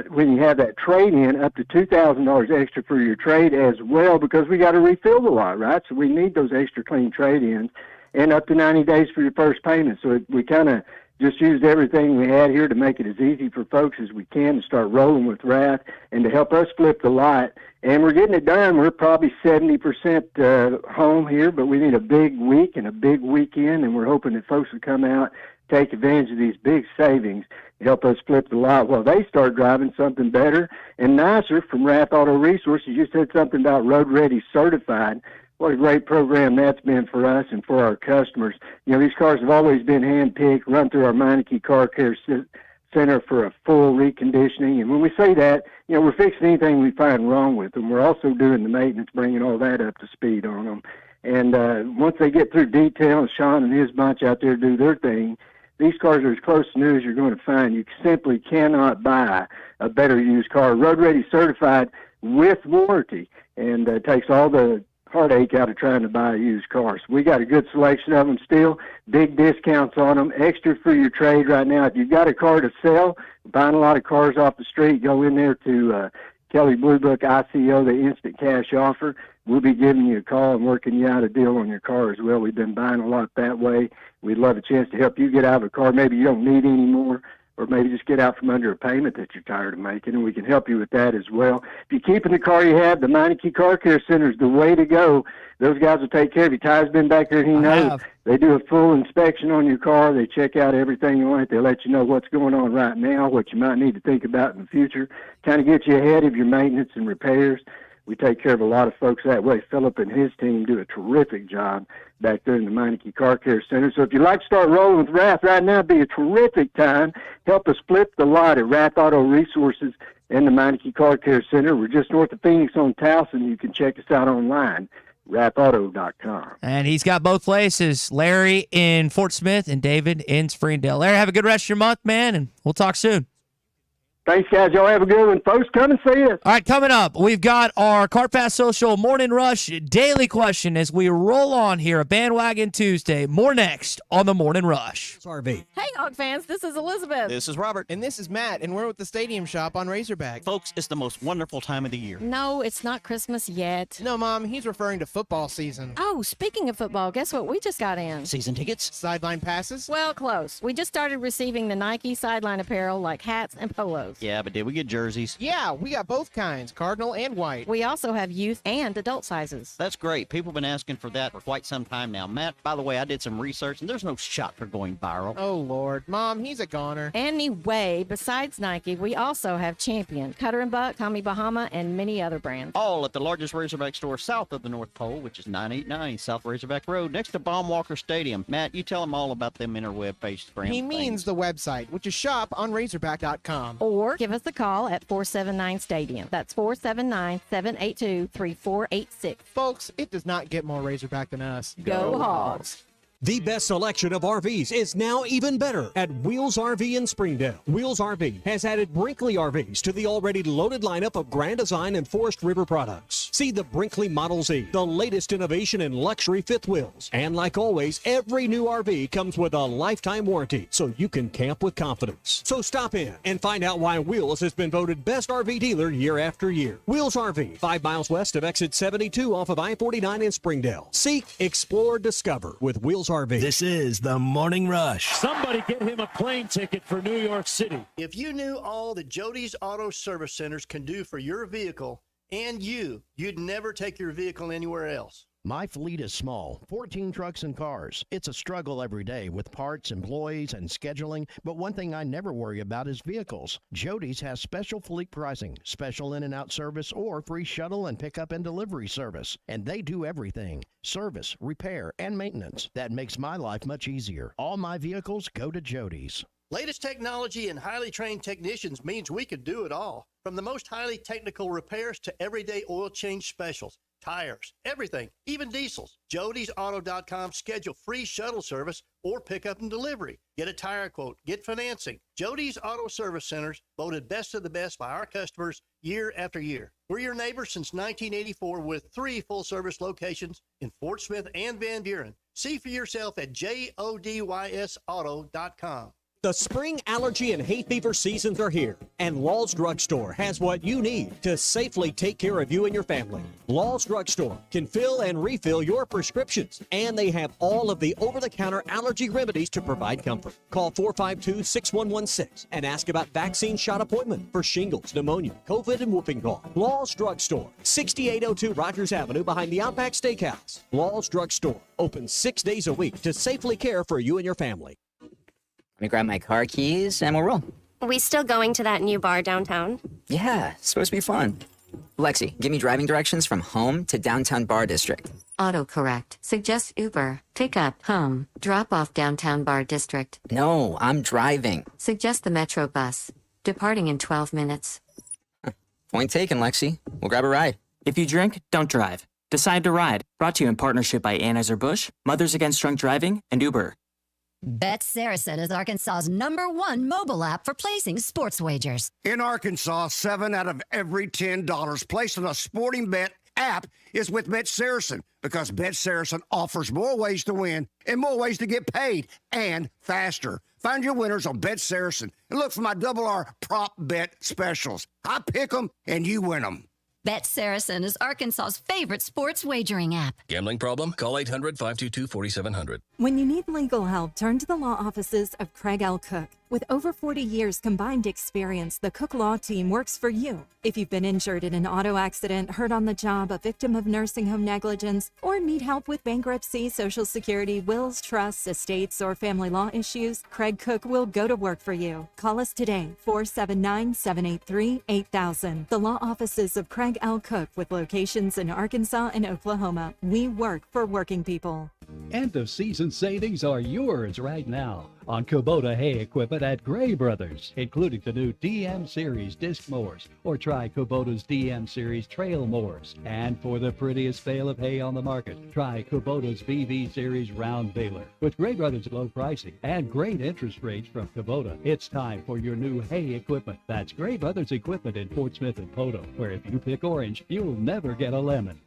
When you have that trade-in, up to $2,000 extra for your trade as well, because we got to refill the lot, right? So we need those extra clean trade-ins, and up to 90 days for your first payment. So we kind of just used everything we had here to make it as easy for folks as we can to start rolling with Wrath and to help us flip the lot. And we're getting it done. We're probably 70% home here, but we need a big week and a big weekend, and we're hoping that folks will come out, take advantage of these big savings, help us flip the lot while they start driving something better and nicer from Wrath Auto Resources. You said something about Road Ready Certified. What a great program that's been for us and for our customers. These cars have always been hand-picked, run through our Meineke Car Care Center for a full reconditioning. And when we say that, we're fixing anything we find wrong with them. We're also doing the maintenance, bringing all that up to speed on them. And once they get through detail, and Sean and his bunch out there do their thing, these cars are as close to new as you're going to find. You simply cannot buy a better used car. Road Ready Certified with warranty, and takes all the heartache out of trying to buy a used car. So we got a good selection of them still, big discounts on them, extra for your trade right now. If you've got a car to sell, buying a lot of cars off the street, go in there to Kelly Blue Book ICO, the instant cash offer. We'll be giving you a call and working you out a deal on your car as well. We've been buying a lot that way. We'd love a chance to help you get out of a car maybe you don't need anymore, or maybe just get out from under a payment that you're tired of making, and we can help you with that as well. If you're keeping the car you have, the Meineke Car Care Center is the way to go. Those guys will take care of you. Ty's been back there, and he knows. They do a full inspection on your car. They check out everything on it. They let you know what's going on right now, what you might need to think about in the future, kind of get you ahead of your maintenance and repairs. We take care of a lot of folks that way. Philip and his team do a terrific job back there in the Meineke Car Care Center. So if you'd like to start rolling with Wrath right now, it'd be a terrific time. Help us flip the lot at Wrath Auto Resources and the Meineke Car Care Center. We're just north of Phoenix on Towson. You can check us out online rapauto.com. And he's got both places, Larry in Fort Smith and David in Springdale. Larry, have a good rest of your month, man, and we'll talk soon. Thanks, guys. Y'all have a good one. Folks, come and see us. All right, coming up, we've got our Car Pass Social Morning Rush daily question as we roll on here, a Bandwagon Tuesday. More next on the Morning Rush. RV. Hey, Hog fans, this is Elizabeth. This is Robert. And this is Matt, and we're with the Stadium Shop on Razorback. Folks, it's the most wonderful time of the year. No, it's not Christmas yet. No, Mom, he's referring to football season. Oh, speaking of football, guess what we just got in? Season tickets? Sideline passes? Well, close. We just started receiving the Nike sideline apparel like hats and polos. Yeah, but did we get jerseys? Yeah, we got both kinds, cardinal and white. We also have youth and adult sizes. That's great. People have been asking for that for quite some time now. Matt, by the way, I did some research, and there's no shot for going viral. Oh, Lord. Mom, he's a goner. Anyway, besides Nike, we also have Champion, Cutter & Buck, Tommy Bahama, and many other brands. All at the largest Razorback store south of the North Pole, which is 989 South Razorback Road, next to Baumwalker Stadium. Matt, you tell them all about them interweb-based brands. He means the website, which is shoponrazorback.com. Or give us a call at 479-STADIUM. That's 479-782-3486. Folks, it does not get more Razorback than us. Go Hogs! The best selection of RVs is now even better at Wheels RV in Springdale. Wheels RV has added Brinkley RVs to the already loaded lineup of Grand Design and Forest River products. See the Brinkley Model Z, the latest innovation in luxury fifth wheels. And like always, every new RV comes with a lifetime warranty, so you can camp with confidence. So stop in and find out why Wheels has been voted best RV dealer year after year. Wheels RV, 5 miles west of exit 72 off of I-49 in Springdale. Seek, explore, discover with Wheels RV. This is the Morning Rush. Somebody get him a plane ticket for New York City. If you knew all that Jody's Auto Service Centers can do for your vehicle and you'd never take your vehicle anywhere else. My fleet is small, 14 trucks and cars. It's a struggle every day with parts, employees, and scheduling, but one thing I never worry about is vehicles. Jody's has special fleet pricing, special in and out service, or free shuttle and pickup and delivery service. And they do everything. Service, repair, and maintenance. That makes my life much easier. All my vehicles go to Jody's. Latest technology and highly trained technicians means we could do it all. From the most highly technical repairs to everyday oil change specials, tires, everything, even diesels. Jody'sAuto.com. Schedule free shuttle service or pickup and delivery. Get a tire quote, get financing. Jody's Auto Service Centers, voted best of the best by our customers year after year. We're your neighbors since 1984 with 3 full-service locations in Fort Smith and Van Buren. See for yourself at JODYSAuto.com. The spring allergy and hay fever seasons are here, and Law's Drugstore has what you need to safely take care of you and your family. Law's Drugstore can fill and refill your prescriptions, and they have all of the over-the-counter allergy remedies to provide comfort. Call 452-6116 and ask about vaccine shot appointment for shingles, pneumonia, COVID, and whooping cough. Law's Drugstore, 6802 Rogers Avenue behind the Outback Steakhouse. Law's Drugstore, open 6 days a week to safely care for you and your family. Let me grab my car keys and we'll roll. Are we still going to that new bar downtown? Yeah, it's supposed to be fun. Lexi, give me driving directions from home to downtown bar district. Autocorrect. Suggest Uber. Pick up, home. Drop off downtown bar district. No, I'm driving. Suggest the Metro bus. Departing in 12 minutes. Point taken, Lexi. We'll grab a ride. If you drink, don't drive. Decide to ride. Brought to you in partnership by Anheuser-Busch, Mothers Against Drunk Driving, and Uber. Bet Saracen is Arkansas's #1 mobile app for placing sports wagers. In Arkansas, 7 out of every $10 placed on a sporting bet app is with Bet Saracen because Bet Saracen offers more ways to win and more ways to get paid and faster. Find your winners on Bet Saracen and look for my R prop bet specials. I pick them and you win them. Bet Saracen is Arkansas's favorite sports wagering app. Gambling problem? Call 800-522-4700. When you need legal help, turn to the law offices of Craig L. Cook. With over 40 years combined experience, the Cook Law Team works for you. If you've been injured in an auto accident, hurt on the job, a victim of nursing home negligence, or need help with bankruptcy, Social Security, wills, trusts, estates, or family law issues, Craig Cook will go to work for you. Call us today, 479-783-8000. The law offices of Craig L. Cook with locations in Arkansas and Oklahoma. We work for working people. End-of-season savings are yours right now on Kubota hay equipment at Gray Brothers, including the new DM Series disc mowers, or try Kubota's DM Series trail mowers. And for the prettiest bale of hay on the market, try Kubota's BV Series round baler. With Gray Brothers' low pricing and great interest rates from Kubota, it's time for your new hay equipment. That's Gray Brothers Equipment in Fort Smith and Poto, where if you pick orange, you'll never get a lemon.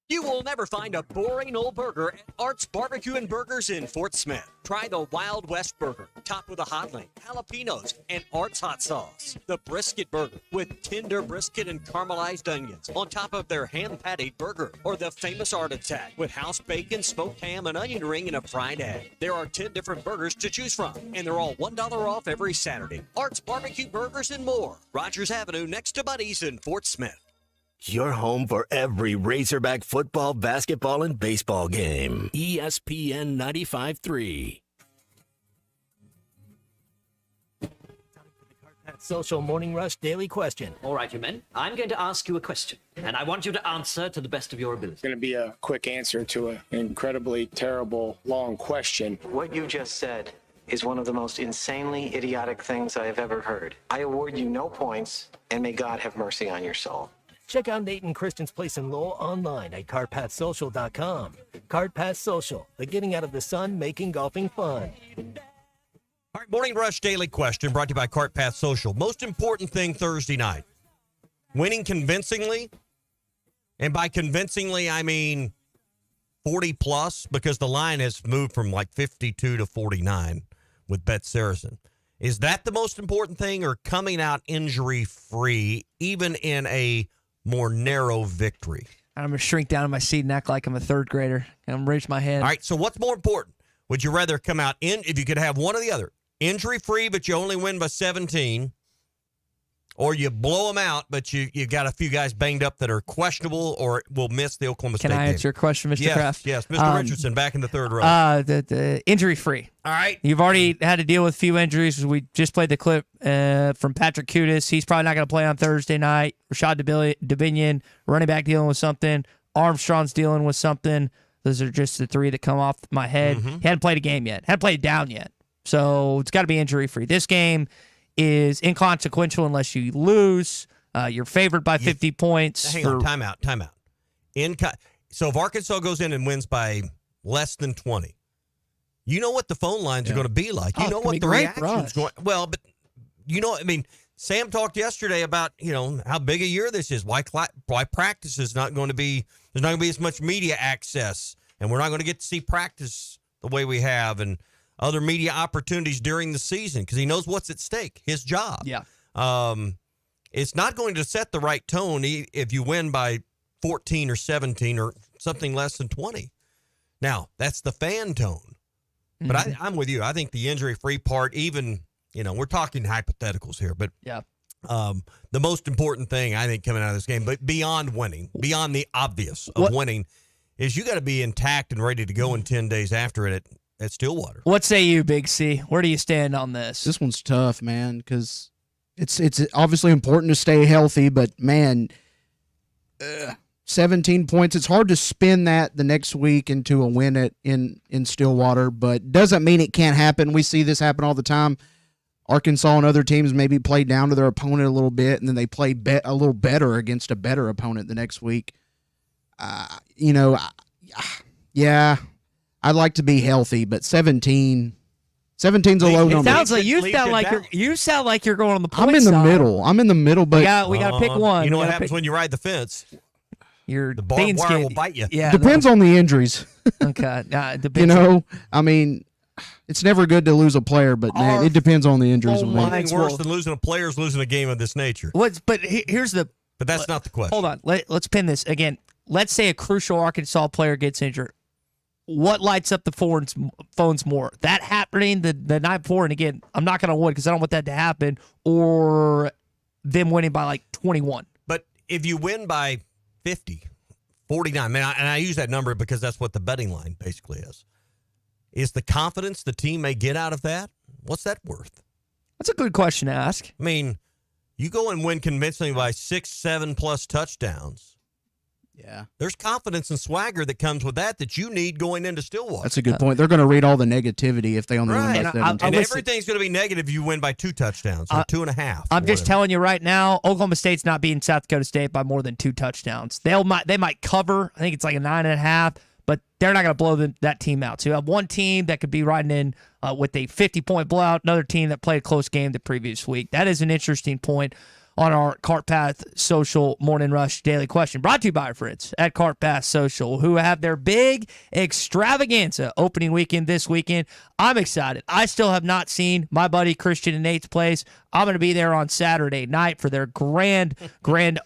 You will never find a boring old burger at Art's Barbecue and Burgers in Fort Smith. Try the Wild West Burger, topped with a hot link, jalapenos, and Art's hot sauce. The Brisket Burger, with tender brisket and caramelized onions on top of their hand-patted burger. Or the famous Art Attack, with house bacon, smoked ham, an onion ring, and a fried egg. There are 10 different burgers to choose from, and they're all $1 off every Saturday. Art's Barbecue Burgers and more. Rogers Avenue, next to Buddy's in Fort Smith. Your home for every Razorback football, basketball, and baseball game. ESPN 95.3. Social Morning Rush Daily Question. All right, you men. I'm going to ask you a question, and I want you to answer to the best of your ability. It's going to be a quick answer to an incredibly terrible, long question. What you just said is one of the most insanely idiotic things I have ever heard. I award you no points, and may God have mercy on your soul. Check out Nate and Christian's place in Lowell online at CartPathSocial.com. CartPath Social, the getting out of the sun, making golfing fun. All right, Morning Rush Daily Question brought to you by CartPath Social. Most important thing Thursday night, winning convincingly. And by convincingly, I mean 40 plus, because the line has moved from like 52 to 49 with Bet Saracen. Is that the most important thing, or coming out injury-free, even in a more narrow victory? I'm going to shrink down in my seat and act like I'm a third grader. I'm going to raise my hand. All right, so what's more important? Would you rather come out if you could have one or the other, injury-free, but you only win by 17, or you blow them out, but you got a few guys banged up that are questionable or will miss the Oklahoma State game? Can I answer your question, Mr. Kraft? Yes, Mr. Richardson back in the third row. The injury-free. All right. You've already had to deal with a few injuries. We just played the clip from Patrick Kudus. He's probably not going to play on Thursday night. Rashad Dubinion, running back, dealing with something. Armstrong's dealing with something. Those are just the three that come off my head. Mm-hmm. He hadn't played a game yet. Hadn't played down yet. So it's got to be injury-free. This game is inconsequential unless you lose. You're favored by 50 points. Hang on, timeout. So if Arkansas goes in and wins by less than 20, you know what the phone lines are going to be like. You know what the reaction's going. Well, but Sam talked yesterday about how big a year this is. Why practice is not going to be. There's not going to be as much media access, and we're not going to get to see practice the way we have, and other media opportunities during the season, because he knows what's at stake, his job. Yeah. It's not going to set the right tone if you win by 14 or 17 or something less than 20. Now, that's the fan tone. Mm-hmm. But I'm with you. I think the injury-free part, even, we're talking hypotheticals here, but yeah. The most important thing, I think, coming out of this game, but beyond winning, beyond the obvious of winning, is you got to be intact and ready to go in 10 days after it at Stillwater. What say you, Big C? Where do you stand on this? This one's tough, man, because it's obviously important to stay healthy, but, man, 17 points, it's hard to spin that the next week into a win in Stillwater, but doesn't mean it can't happen. We see this happen all the time. Arkansas and other teams maybe play down to their opponent a little bit, and then they play a little better against a better opponent the next week. Yeah, I'd like to be healthy, but 17's a low number. It sounds like you sound like you're going on the point I'm in the side. middle. I'm in the middle, but we got to pick one. You know what happens when you ride the fence? The barbed wire will bite you. Yeah, depends on the injuries. Okay, depends. It's never good to lose a player, but man, it depends on the injuries. Nothing worse than losing a player is losing a game of this nature. But here's the. But that's not the question. Hold on. Let's pin this again. Let's say a crucial Arkansas player gets injured. What lights up the phones more? That happening the night before, and again, I'm not going to win because I don't want that to happen, or them winning by like 21. But if you win by 50, 49, and I use that number because that's what the betting line basically is the confidence the team may get out of that, what's that worth? That's a good question to ask. I mean, you go and win convincingly by 6, 7+ touchdowns. Yeah. There's confidence and swagger that comes with that you need going into Stillwater. That's a good point. They're going to read all the negativity if they only win by 17. And everything's going to be negative if you win by 2 touchdowns or 2.5. I'm just telling you right now, Oklahoma State's not beating South Dakota State by more than 2 touchdowns. They might cover. I think it's like a 9.5, but they're not going to blow that team out. So you have one team that could be riding in with a 50-point blowout, another team that played a close game the previous week. That is an interesting point on our Cart Path Social Morning Rush Daily Question. Brought to you by our friends at Cart Path Social, who have their big extravaganza opening weekend this weekend. I'm excited. I still have not seen my buddy Christian and Nate's place. I'm going to be there on Saturday night for their grand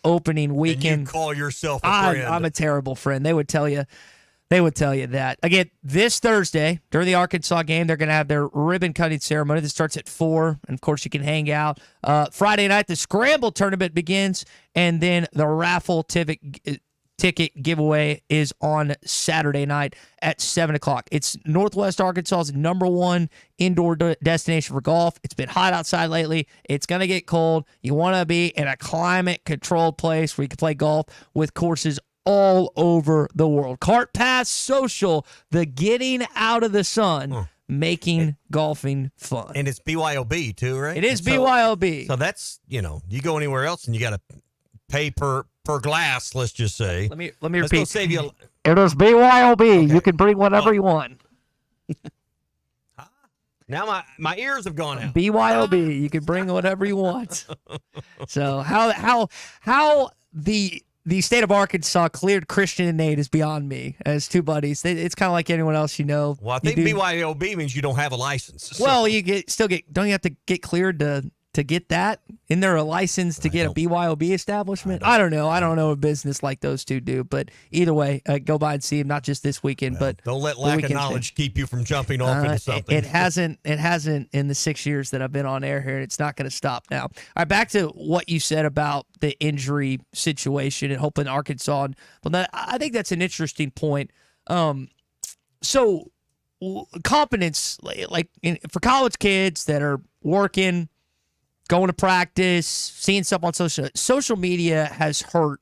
opening weekend. And you call yourself a friend. I'm a terrible friend. They would tell you that. Again, this Thursday, during the Arkansas game, they're going to have their ribbon-cutting ceremony that starts at 4, and, of course, you can hang out. Friday night, the Scramble tournament begins, and then the raffle ticket giveaway is on Saturday night at 7 o'clock. It's Northwest Arkansas's #1 indoor destination for golf. It's been hot outside lately. It's going to get cold. You want to be in a climate-controlled place where you can play golf with courses all over the world. Cart Path Social, the getting out of the sun, making golfing fun. And it's BYOB too, right? It is BYOB. So that's, you go anywhere else and you got to pay per glass, let's just say. Let me repeat. Let's go save you It is BYOB. Okay. You can bring whatever you want. Now my ears have gone out. BYOB. You can bring whatever you want. So how the state of Arkansas cleared Christian and Nate is beyond me as two buddies. It's kind of like anyone else you know. Well, I think BYOB means you don't have a license. So. Well, don't you have to get cleared to get that? Isn't there a license to get a BYOB establishment? I don't know. I don't know a business like those two do. But either way, go by and see them, not just this weekend, but don't let lack of knowledge keep you from jumping off into something. It hasn't in the 6 years that I've been on air here. It's not going to stop now. All right, back to what you said about the injury situation and hoping Arkansas. But I think that's an interesting point. So competence, for college kids that are working, going to practice, seeing stuff on social media has hurt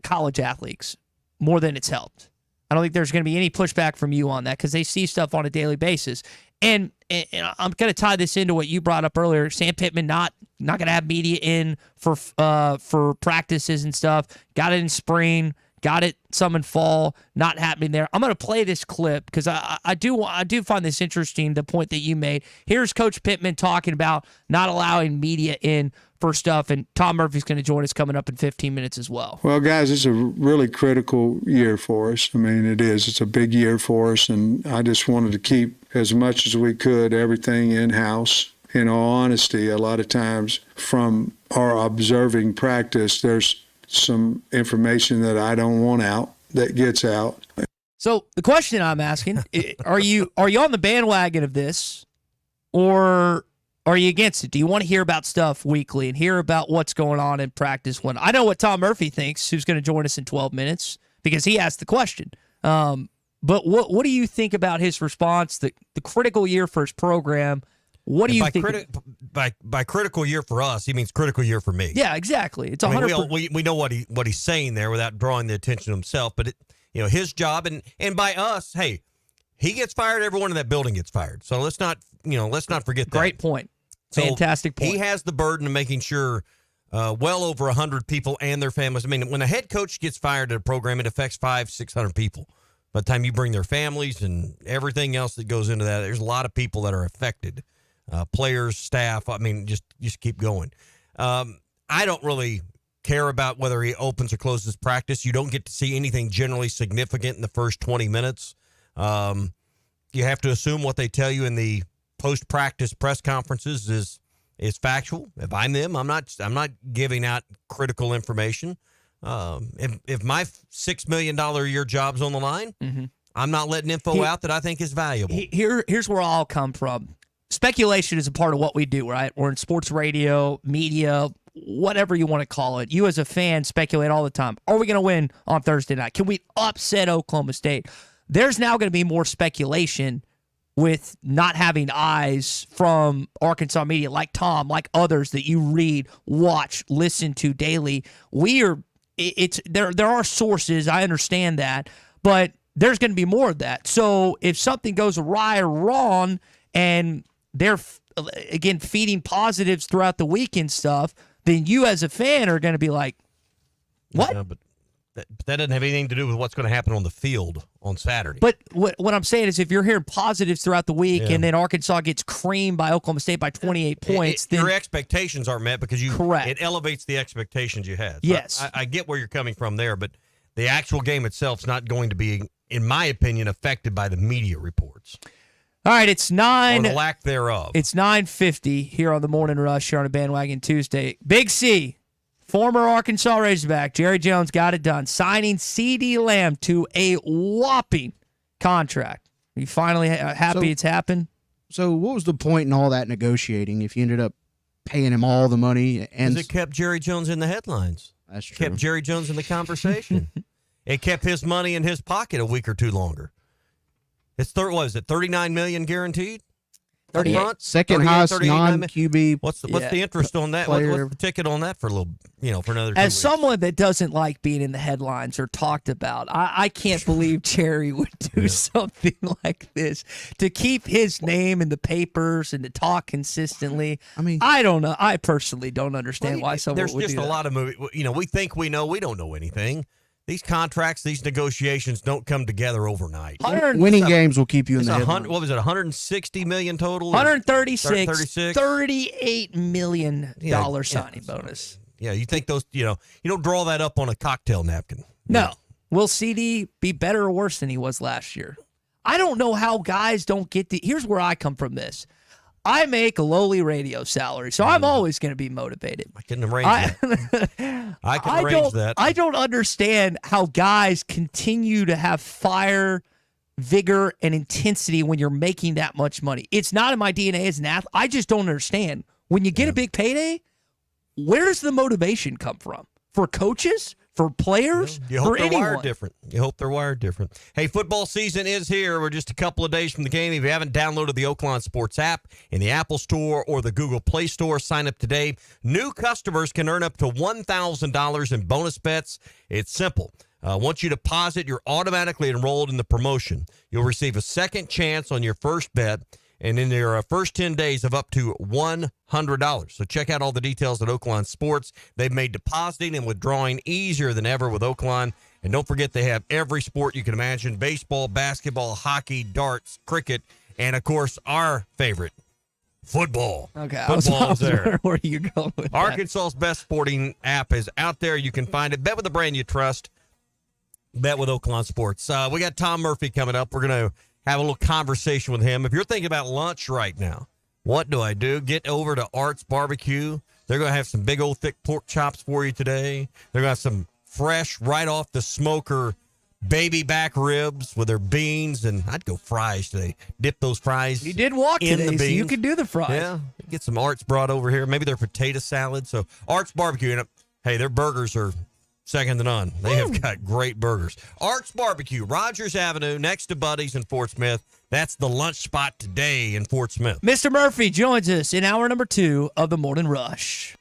college athletes more than it's helped. I don't think there's going to be any pushback from you on that because they see stuff on a daily basis. And I'm going to tie this into what you brought up earlier. Sam Pittman not going to have media in for practices and stuff. Got it in spring. Got it some in fall, not happening there. I'm going to play this clip because I do find this interesting, the point that you made. Here's Coach Pittman talking about not allowing media in for stuff, and Tom Murphy's going to join us coming up in 15 minutes as well. Well, guys, it's a really critical year for us. I mean, it is. It's a big year for us, and I just wanted to keep as much as we could everything in-house. In all honesty, a lot of times from our observing practice, there's some information that I don't want out that gets out. So the question I'm asking, are you on the bandwagon of this, or are you against it? Do you want to hear about stuff weekly and hear about what's going on in practice? When I know what Tom Murphy thinks, who's going to join us in 12 minutes because he asked the question. But what do you think about his response? The critical year for his program. What do you think? By critical year for us, he means critical year for me. Yeah, exactly. It's 100%. We know what he's saying there without drawing the attention to himself. But his job and by us, hey, he gets fired. Everyone in that building gets fired. So let's not forget that. Great point. Fantastic point. He has the burden of making sure well over 100 people and their families. I mean, when a head coach gets fired at a program, it affects 500-600 people. By the time you bring their families and everything else that goes into that, there's a lot of people that are affected. Players, staff, I mean, just keep going. I don't really care about whether he opens or closes practice. You don't get to see anything generally significant in the first 20 minutes. You have to assume what they tell you in the post-practice press conferences is factual. If I'm them, I'm not giving out critical information. If my $6 million a year job's on the line, I'm not letting info out that I think is valuable. Here's where I'll come from. Speculation is a part of what we do, right? We're in sports radio, media, whatever you want to call it. You as a fan speculate all the time. Are we going to win on Thursday night? Can we upset Oklahoma State? There's now going to be more speculation with not having eyes from Arkansas media like Tom, like others that you read, watch, listen to daily. We are it's there are sources, I understand that, but there's going to be more of that. So if something goes awry or wrong and they're again feeding positives throughout the week and stuff, then you as a fan are going to be like, what? Yeah, but that doesn't have anything to do with what's going to happen on the field on Saturday. But what I'm saying is if you're hearing positives throughout the week and then Arkansas gets creamed by Oklahoma State by 28 points, then your expectations aren't met because it elevates the expectations you had. So yes. I get where you're coming from there, but the actual game itself is not going to be, in my opinion, affected by the media reports. All right, it's 9. Or the lack thereof. It's 9:50 here on the Morning Rush here on a Bandwagon Tuesday. Big C, former Arkansas Razorback, Jerry Jones got it done, signing CeeDee Lamb to a whopping contract. Are you finally happy it's happened? So what was the point in all that negotiating if you ended up paying him all the money? And Because it kept Jerry Jones in the headlines. That's true. Kept Jerry Jones in the conversation. It kept his money in his pocket a week or two longer. It's $39 million guaranteed? 38. Second highest non-QB. What's the interest on that? What's the ticket on that for a little, for another 2 As weeks? someone that doesn't like being in the headlines or talked about, I can't believe Jerry would do something like this to keep his name in the papers and to talk consistently. I mean, I don't know. I personally don't understand why someone would do that. There's just a lot of movie. We think we know. We don't know anything. These contracts, these negotiations don't come together overnight. Winning games will keep you in the headlines. What was it, $160 million total? 136, $38 million signing bonus. Yeah, you think those, you don't draw that up on a cocktail napkin. No. Will CeeDee be better or worse than he was last year? I don't know how guys don't get here's where I come from this. I make a lowly radio salary, so I'm always going to be motivated. I can arrange that. I can arrange that. I don't understand how guys continue to have fire, vigor, and intensity when you're making that much money. It's not in my DNA as an athlete. I just don't understand. When you get a big payday, where does the motivation come from? For coaches? For players? You hope for they're anyone? wired different. You hope they're wired different. Hey, football season is here. We're just a couple of days from the game. If you haven't downloaded the Oaklawn Sports app in the Apple Store or the Google Play Store, sign up today. New customers can earn up to $1,000 in bonus bets. It's simple. Once you deposit, you're automatically enrolled in the promotion. You'll receive a second chance on your first bet, and in their first 10 days of up to $100. So check out all the details at Oaklawn Sports. They've made depositing and withdrawing easier than ever with Oaklawn. And don't forget, they have every sport you can imagine: baseball, basketball, hockey, darts, cricket, and, of course, our favorite, football. Okay, Football is there. Where are you going with that? Arkansas's best sporting app is out there. You can find it. Bet with the brand you trust. Bet with Oaklawn Sports. We got Tom Murphy coming up. We're going to have a little conversation with him. If you're thinking about lunch right now, what do I do? Get over to Art's Barbecue. They're going to have some big old thick pork chops for you today. They're going to have some fresh, right off the smoker, baby back ribs with their beans, and I'd go fries today. Dip those fries. You did walk in today, the so beans. you could do the fries. Yeah, get some Art's brought over here. Maybe their potato salad. So Art's Barbecue, and hey, their burgers are second to none. They have got great burgers. Art's Barbecue, Rogers Avenue, next to Buddy's in Fort Smith. That's the lunch spot today in Fort Smith. Mr. Murphy joins us in hour number 2 of the Morning Rush.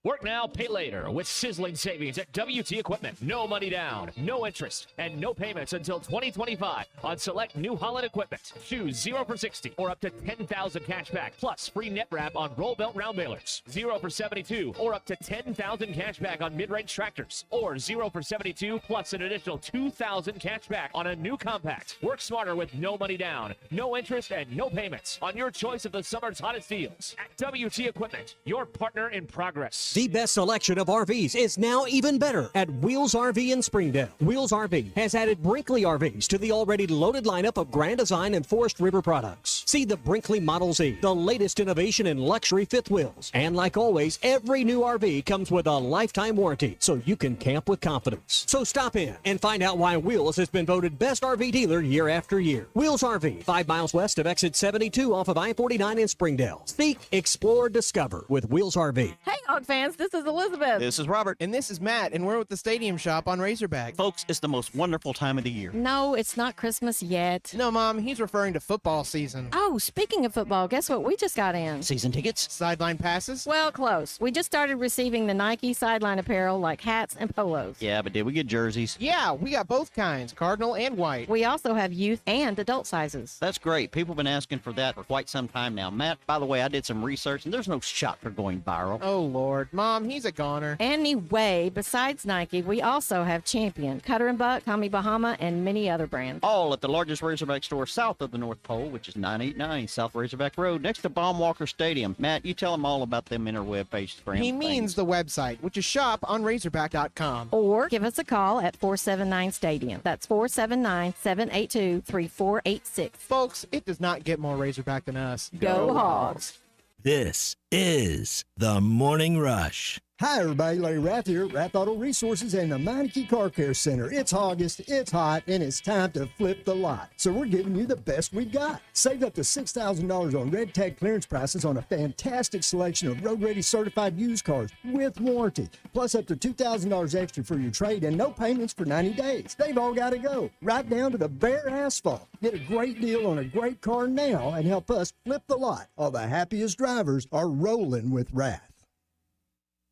Work now, pay later with sizzling savings at WT Equipment. No money down, no interest, and no payments until 2025 on select New Holland equipment. Choose 0 for 60 or up to 10,000 cash back plus free net wrap on roll belt round balers. 0 for 72 or up to 10,000 cash back on mid-range tractors, or 0 for 72 plus an additional 2,000 cash back on a new compact. Work smarter with no money down, no interest, and no payments on your choice of the summer's hottest deals at WT Equipment, your partner in progress. The best selection of RVs is now even better at Wheels RV in Springdale. Wheels RV has added Brinkley RVs to the already loaded lineup of Grand Design and Forest River products. See the Brinkley Model Z, the latest innovation in luxury fifth wheels. And like always, every new RV comes with a lifetime warranty, so you can camp with confidence. So stop in and find out why Wheels has been voted best RV dealer year after year. Wheels RV, 5 miles west of exit 72 off of I-49 in Springdale. Seek, explore, discover with Wheels RV. Hey, Hog fans, this is Elizabeth. This is Robert. And this is Matt, and we're at the Stadium Shop on Razorback. Folks, it's the most wonderful time of the year. No, it's not Christmas yet. No, Mom, he's referring to football season. Oh, Oh, speaking of football, guess what we just got in? Season tickets? Sideline passes? Well, close. We just started receiving the Nike sideline apparel like hats and polos. Yeah, but did we get jerseys? Yeah, we got both kinds, cardinal and white. We also have youth and adult sizes. That's great. People have been asking for that for quite some time now. Matt, by the way, I did some research, and there's no shot for going viral. Oh, Lord. Mom, he's a goner. Anyway, besides Nike, we also have Champion, Cutter & Buck, Tommy Bahama, and many other brands. All at the largest Razorback store south of the North Pole, which is 989 South Razorback Road, next to Baumwalker Stadium. Matt, you tell them all about them interweb-based brands. He means the website, which is shoponrazorback.com. Or give us a call at 479-STADIUM. That's 479-782-3486. Folks, it does not get more Razorback than us. Go Hogs. This is The Morning Rush. Hi, everybody. Larry Rath here, Rath Auto Resources and the Meineke Car Care Center. It's August, it's hot, and it's time to flip the lot. So we're giving you the best we got. Save up to $6,000 on red tag clearance prices on a fantastic selection of road-ready certified used cars with warranty, plus up to $2,000 extra for your trade and no payments for 90 days. They've all got to go, right down to the bare asphalt. Get a great deal on a great car now and help us flip the lot. All the happiest drivers are rolling with Rath.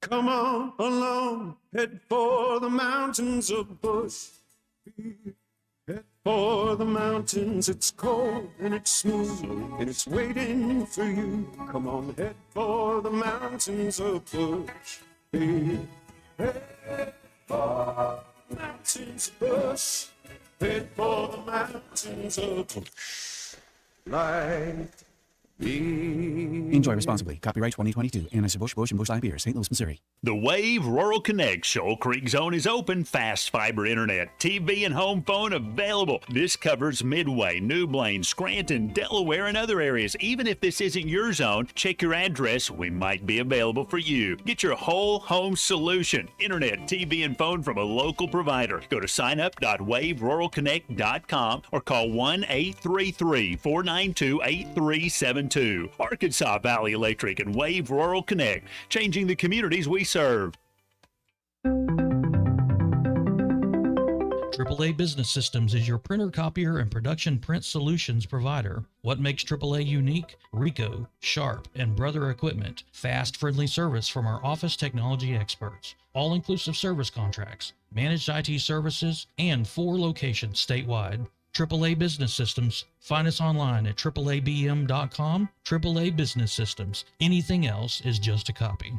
Come on along, head for the mountains of Bush. Head for the mountains, it's cold and it's smooth and it's waiting for you. Come on, head for the mountains of Bush. Head for the mountains of Bush. Head for the mountains of Bush. Like Enjoy responsibly. Copyright 2022. Anheuser-Busch, Busch, and Busch Light Beer, St. Louis, Missouri. The Wave Rural Connect Shoal Creek Zone is open. Fast fiber internet, TV, and home phone available. This covers Midway, New Blaine, Scranton, Delaware, and other areas. Even if this isn't your zone, check your address. We might be available for you. Get your whole home solution. Internet, TV, and phone from a local provider. Go to signup.waveruralconnect.com or call 1-833-492-8372. Arkansas Valley Electric and Wave Rural Connect, changing the communities we serve. AAA Business Systems is your printer, copier, and production print solutions provider. What makes AAA unique? Ricoh, Sharp, and Brother Equipment. Fast, friendly service from our office technology experts. All-inclusive service contracts, managed IT services, and 4 locations statewide. AAA Business Systems. Find us online at AAABM.com. AAA Business Systems. Anything else is just a copy.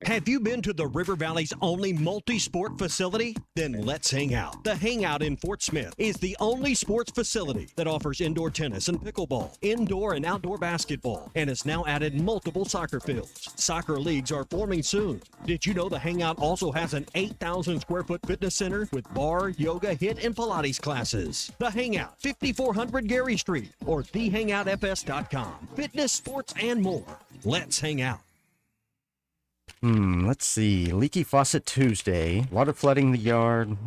Have you been to the River Valley's only multi-sport facility? Then let's hang out. The Hangout in Fort Smith is the only sports facility that offers indoor tennis and pickleball, indoor and outdoor basketball, and has now added multiple soccer fields. Soccer leagues are forming soon. Did you know the Hangout also has an 8,000 square foot fitness center with bar, yoga, HIIT, and Pilates classes? The Hangout, 5400 Gary Street, or thehangoutfs.com. Fitness, sports, and more. Let's hang out. Let's see. Leaky faucet Tuesday. Water flooding the yard.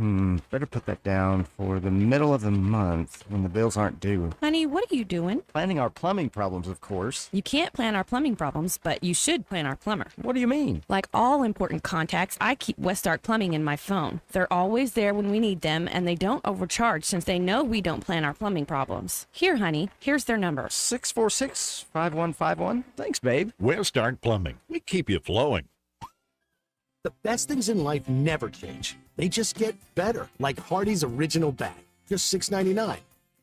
Better put that down for the middle of the month when the bills aren't due. Honey, what are you doing? Planning our plumbing problems, of course. You can't plan our plumbing problems, but you should plan our plumber. What do you mean? Like all important contacts, I keep Westark Plumbing in my phone. They're always there when we need them, and they don't overcharge since they know we don't plan our plumbing problems. Here, honey, here's their number. 646-5151. Thanks, babe. Westark Plumbing. We keep you flowing. The best things in life never change. They just get better, like Hardee's Original Bag, just $6.99.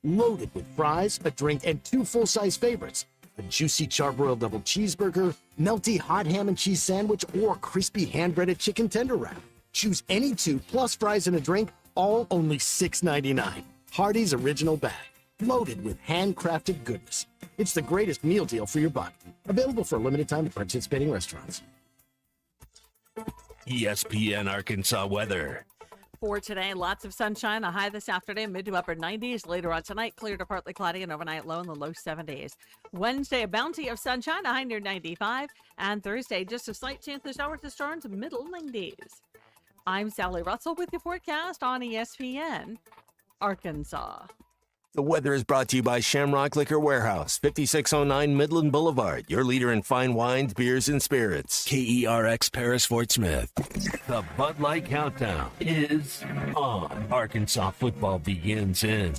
Loaded with fries, a drink, and 2 full-size favorites. A juicy charbroiled double cheeseburger, melty hot ham and cheese sandwich, or crispy hand-breaded chicken tender wrap. Choose any 2 plus fries and a drink, all only $6.99. Hardee's Original Bag, loaded with handcrafted goodness. It's the greatest meal deal for your buck. Available for a limited time at participating restaurants. ESPN Arkansas weather. For today, lots of sunshine, a high this afternoon, mid to upper 90s. Later on tonight, clear to partly cloudy and overnight low in the low 70s. Wednesday, a bounty of sunshine, a high near 95. And Thursday, just a slight chance of showers to storms, middle 90s. I'm Sally Russell with your forecast on ESPN Arkansas. The weather is brought to you by Shamrock Liquor Warehouse, 5609 Midland Boulevard, your leader in fine wines, beers, and spirits. KERX Paris, Fort Smith. The Bud Light Countdown is on. Arkansas football begins in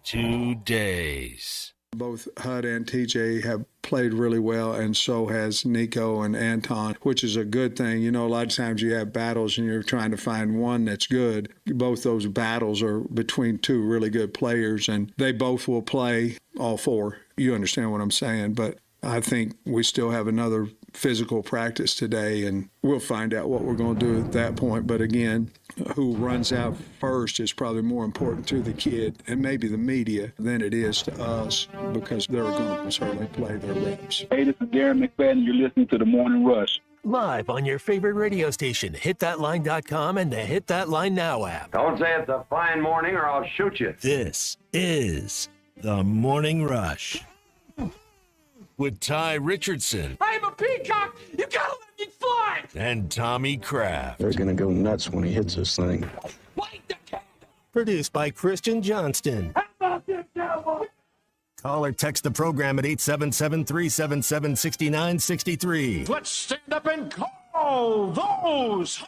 2 days. Both Hud and TJ have played really well, and so has Nico and Anton, which is a good thing. You know, a lot of times you have battles and you're trying to find one that's good. Both those battles are between two really good players, and they both will play all four. You understand what I'm saying? But I think we still have another physical practice today, and we'll find out what we're going to do at that point. But again, who runs out first is probably more important to the kid and maybe the media than it is to us, because they're going to certainly play their reps. Hey, this is Darren McFadden. You're listening to the Morning Rush. Live on your favorite radio station, hitthatline.com and the Hit That Line Now app. Don't say it's a fine morning or I'll shoot you. This is the Morning Rush with Ty Richardson. I'm a peacock! You gotta let me fly! And Tommy Kraft. They're gonna go nuts when he hits this thing. Produced by Christian Johnston. How about this, cowboy? Call or text the program at 877-377-6963. Let's stand up and call those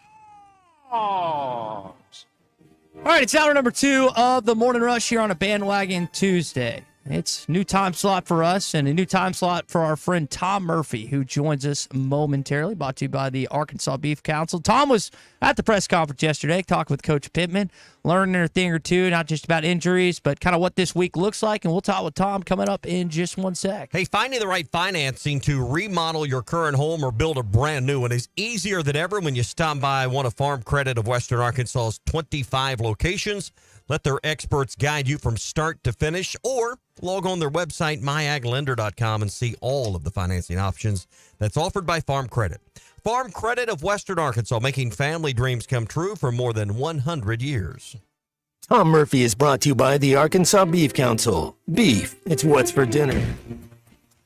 hogs. All right, it's hour number 2 of the Morning Rush here on a Bandwagon Tuesday. It's new time slot for us and a new time slot for our friend Tom Murphy, who joins us momentarily, brought to you by the Arkansas Beef Council. Tom was at the press conference yesterday, talking with Coach Pittman, learning a thing or two, not just about injuries, but kind of what this week looks like, and we'll talk with Tom coming up in just one sec. Hey, finding the right financing to remodel your current home or build a brand new one is easier than ever when you stop by one of Farm Credit of Western Arkansas's 25 locations. Let their experts guide you from start to finish, or log on their website, myaglender.com, and see all of the financing options that's offered by Farm Credit. Farm Credit of Western Arkansas, making family dreams come true for more than 100 years. Tom Murphy is brought to you by the Arkansas Beef Council. Beef, it's what's for dinner.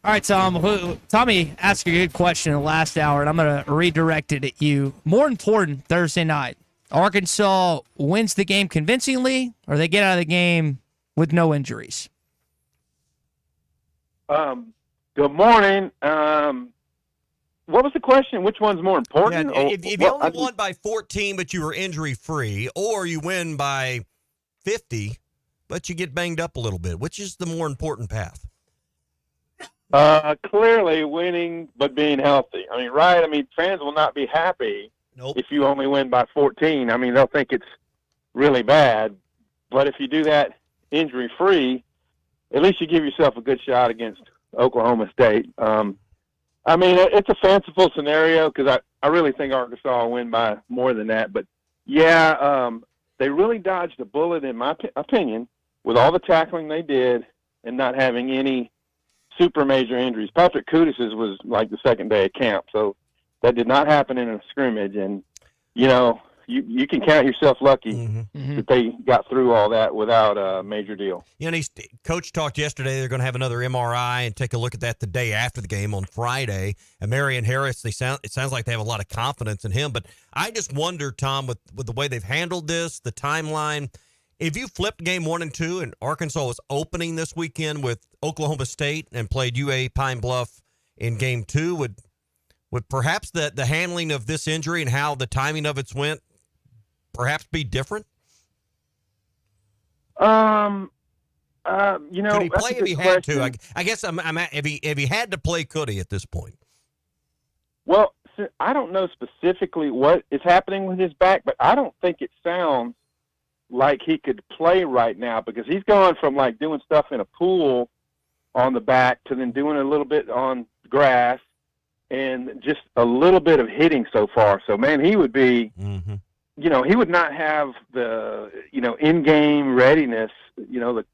All right, Tom. Tommy asked a good question in the last hour, and I'm going to redirect it at you. More important, Thursday night, Arkansas wins the game convincingly, or they get out of the game with no injuries? Good morning. What was the question? Which one's more important? Yeah, if you only won by 14, but you were injury-free, or you win by 50, but you get banged up a little bit, which is the more important path? Clearly winning, but being healthy. I mean, right? I mean, fans will not be happy if you only win by 14. I mean, they'll think it's really bad. But if you do that injury-free, at least you give yourself a good shot against Oklahoma State. I mean, it's a fanciful scenario because I really think Arkansas will win by more than that. But, yeah, they really dodged a bullet, in my opinion, with all the tackling they did and not having any super major injuries. Patrick Kudis's was like the second day of camp, so that did not happen in a scrimmage. And, you know, you can count yourself lucky that they got through all that without a major deal. You know, Coach talked yesterday they're going to have another MRI and take a look at that the day after the game on Friday. And Marion Harris, it sounds like they have a lot of confidence in him. But I just wonder, Tom, with the way they've handled this, the timeline, if you flipped game 1 and 2 and Arkansas was opening this weekend with Oklahoma State and played UA Pine Bluff in game 2, would perhaps the handling of this injury and how the timing of it went perhaps be different? You know, could he play if he had to? I guess if he had to play, could he at this point? Well, I don't know specifically what is happening with his back, but I don't think it sounds like he could play right now, because he's gone from like doing stuff in a pool on the back to then doing a little bit on grass and just a little bit of hitting so far. So, man, he would be, you know, he would not have the, you know, in-game readiness, you know, the